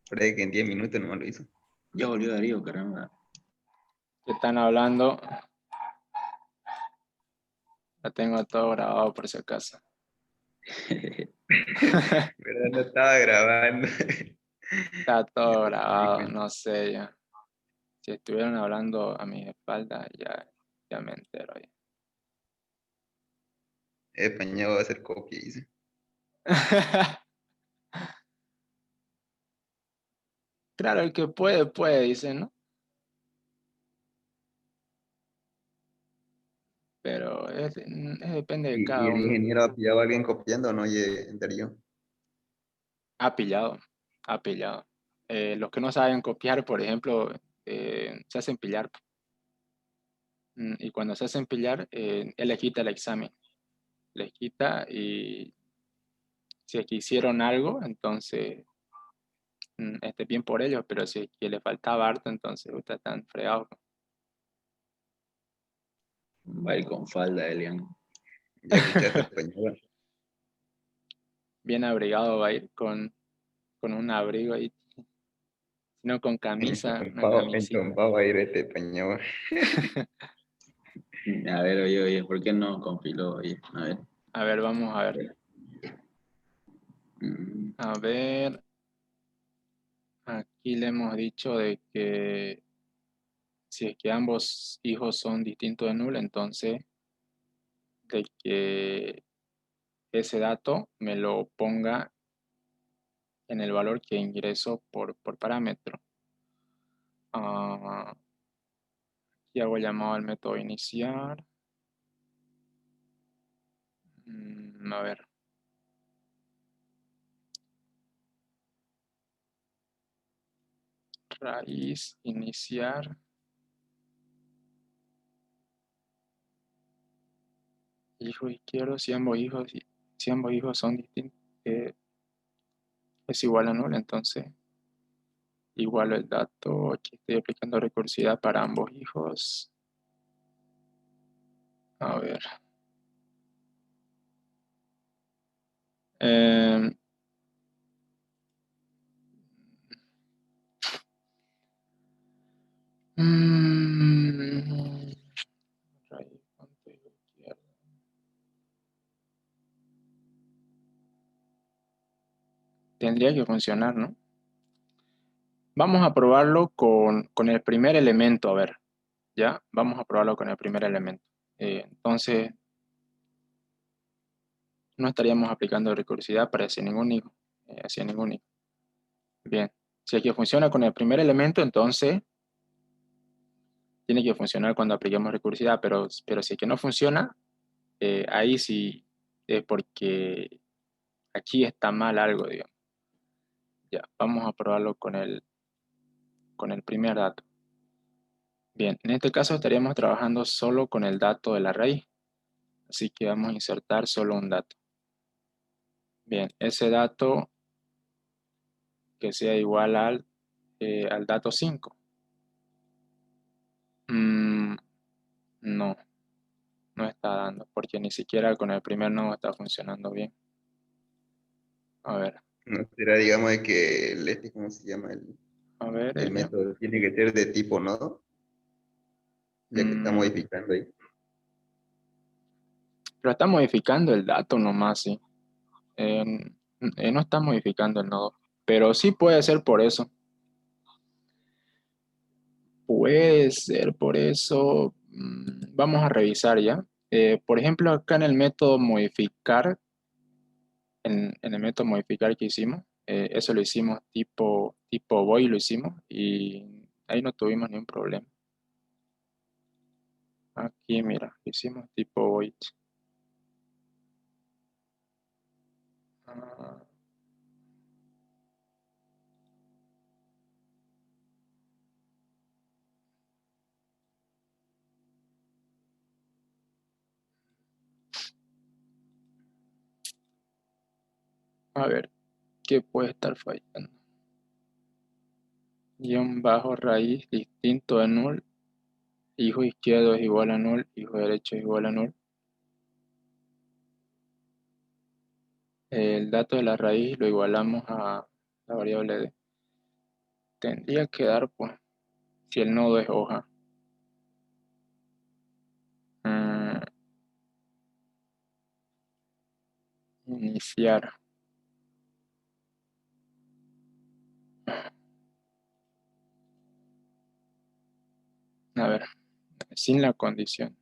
Fred que en 10 minutos no lo hizo.
Ya volvió Darío, caramba.
¿Qué están hablando? Lo tengo todo grabado por si acaso.
Pero no estaba grabando.
Está todo grabado,
Cuenta.
no sé ya. Si estuvieran hablando a mi espalda, ya me entero. Ya.
Español va a hacer copia, dice.
Claro, el que puede, dice, ¿no? Pero depende de
¿Y
cada
el
uno.
ingeniero ha pillado a alguien copiando o no? Oye, Darío.
Ha pillado, ha pillado. Los que no saben copiar, por ejemplo, se hacen pillar. Y cuando se hacen pillar, él le quita el examen. Les quita y si es que hicieron algo, entonces bien por ellos, pero si es que le faltaba harto, entonces ustedes están fregados.
Va a ir con falda, Elian.
Ya escuchaste español.
Bien abrigado va a ir con un abrigo ahí, sino con camisa, una camisita.
Enchompado va a ir español.
A ver, oye, ¿por qué no compiló, oye? A ver.
A ver, vamos a ver.
Mm,
A ver, aquí le hemos dicho de que si es que ambos hijos son distintos de null, entonces de que ese dato me lo ponga en el valor que ingreso por parámetro. Y hago llamado al método iniciar. A ver. Raíz, iniciar. Hijo izquierdo, si ambos hijos son distintos. es igual a null, entonces igualo el dato. Aquí estoy aplicando recursividad para ambos hijos. A ver. Raíz, punto izquierdo. Tendría que funcionar, ¿no? Vamos a probarlo con el primer elemento, a ver. ¿Ya? Vamos a probarlo con el primer elemento. Entonces, no estaríamos aplicando recursividad para hacia ningún hijo. Hacia ningún hijo. Bien. Si aquí funciona con el primer elemento, entonces tiene que funcionar cuando apliquemos recursividad, pero si es que no funciona, ahí sí es porque aquí está mal algo, digamos. Ya, vamos a probarlo con el primer dato. Bien, en este caso estaríamos trabajando solo con el dato de la raíz. Así que vamos a insertar solo un dato. Bien, ese dato que sea igual al dato 5. No, no está dando, porque ni siquiera con el primer nodo está funcionando bien. A ver,
No será, digamos, de que ¿cómo se llama?
a ver.
El método tiene que ser de tipo nodo, ya que está modificando ahí.
Pero está modificando el dato nomás, sí. No está modificando el nodo. Pero sí puede ser por eso. Puede ser por eso. Vamos a revisar ya. Por ejemplo, acá en el método modificar, en el método modificar que hicimos, eso lo hicimos tipo void, lo hicimos y ahí no tuvimos ningún problema. Aquí, mira, hicimos tipo void. A ver, ¿qué puede estar fallando? Guión bajo raíz distinto de null. Hijo izquierdo es igual a null. Hijo derecho es igual a null. El dato de la raíz lo igualamos a la variable d. Tendría que dar, pues, si el nodo es hoja. Iniciar. A ver, sin la condición.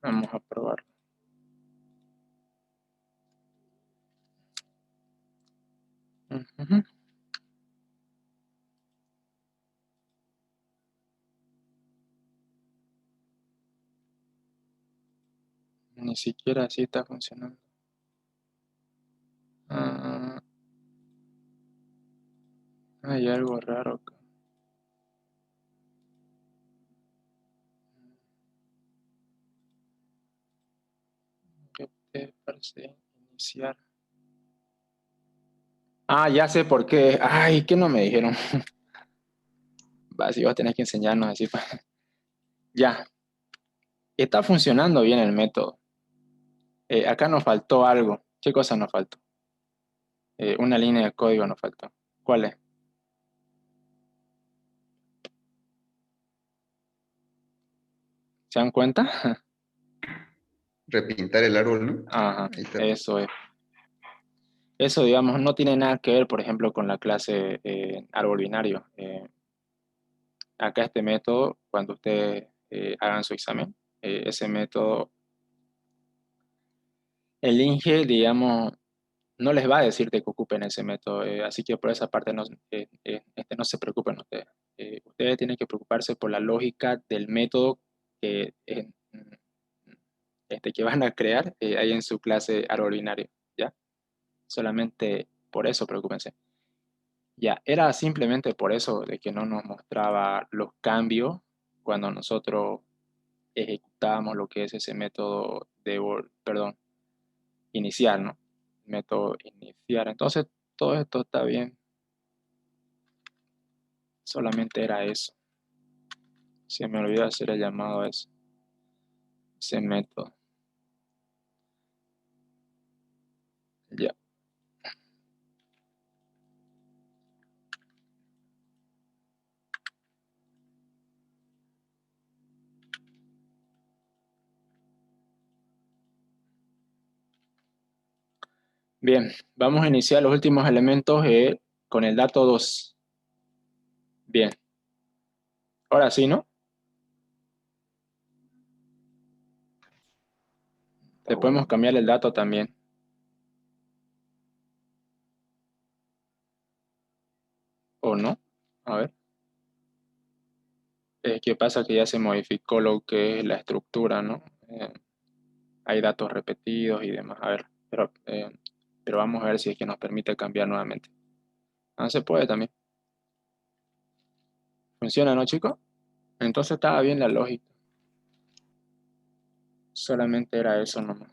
Vamos a probar. Ni siquiera así está funcionando. Hay algo raro acá. ¿Qué te parece iniciar? Ya sé por qué. Ay, ¿qué no me dijeron? Va, si vas a tener que enseñarnos así. Ya. Está funcionando bien el método. Acá nos faltó algo. ¿Qué cosa nos faltó? Una línea de código nos faltó. ¿Cuál es? ¿Se dan cuenta?
Repintar el árbol, ¿no?
Ajá,
Ahí está.
eso es. Eso, digamos, no tiene nada que ver, por ejemplo, con la clase árbol binario. Acá este método, cuando ustedes hagan su examen, ese método, el INGE, digamos, no les va a decir que ocupen ese método, así que por esa parte no, no se preocupen ustedes. Ustedes tienen que preocuparse por la lógica del método que, que van a crear ahí en su clase árbol binario, ¿ya? Solamente por eso preocúpense. Ya, era simplemente por eso de que no nos mostraba los cambios cuando nosotros ejecutábamos lo que es ese método de, inicial, ¿no? método iniciar. Entonces, todo esto está bien. Solamente era eso. Se me olvidó hacer el llamado a eso. Ese método. Ya. Bien, vamos a iniciar los últimos elementos con el dato 2. Bien. Ahora sí, ¿no? Le podemos cambiar el dato también. ¿O no? A ver. ¿Qué pasa? Que ya se modificó lo que es la estructura, ¿no? Hay datos repetidos y demás. A ver, pero vamos a ver si es que nos permite cambiar nuevamente. Ah, se puede también. ¿Funciona, no, chicos? Entonces estaba bien la lógica. Solamente era eso nomás.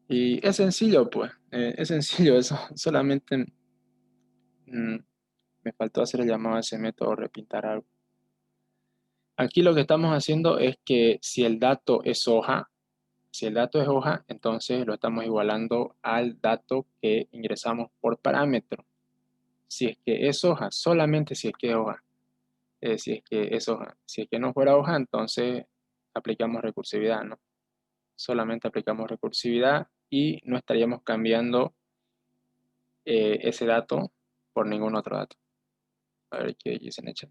Y es sencillo, pues. Es sencillo eso. Solamente me faltó hacer el llamado a ese método, repintar algo. Aquí lo que estamos haciendo es que si el dato es hoja, entonces lo estamos igualando al dato que ingresamos por parámetro. Si es que es hoja, solamente si es que es hoja. Si es que es hoja. Si es que no fuera hoja, entonces aplicamos recursividad, ¿no? Solamente aplicamos recursividad y no estaríamos cambiando ese dato por ningún otro dato. A ver qué dicen en el chat.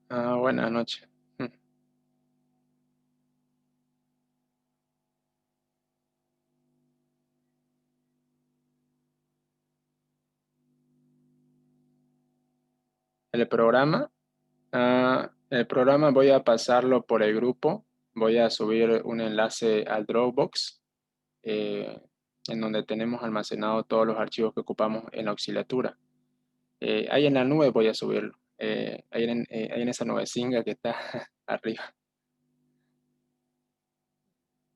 Buenas noches. El programa voy a pasarlo por el grupo. Voy a subir un enlace al Dropbox, en donde tenemos almacenados todos los archivos que ocupamos en la auxiliatura. Ahí en la nube voy a subirlo. Ahí en esa nubecilla que está arriba.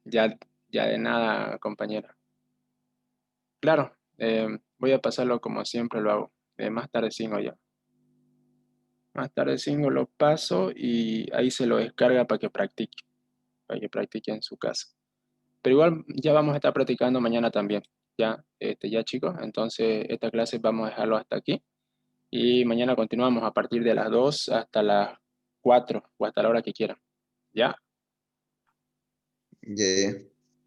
Ya de nada, compañera. Claro, voy a pasarlo como siempre lo hago. Más tarde ya. Más tarde lo paso y ahí se lo descarga para que practique en su casa. Pero igual ya vamos a estar practicando mañana también. Ya chicos, entonces esta clase vamos a dejarlo hasta aquí. Y mañana continuamos a partir de las 2 hasta las 4 o hasta la hora que quieran. ¿Ya?
Ya.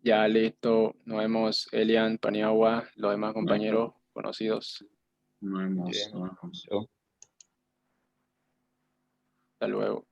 Ya listo. Nos vemos, Elian, Paniagua, los demás
Bueno,
compañeros conocidos.
nos vemos.
Ya.
Nos vemos.
Chao.
Hasta luego.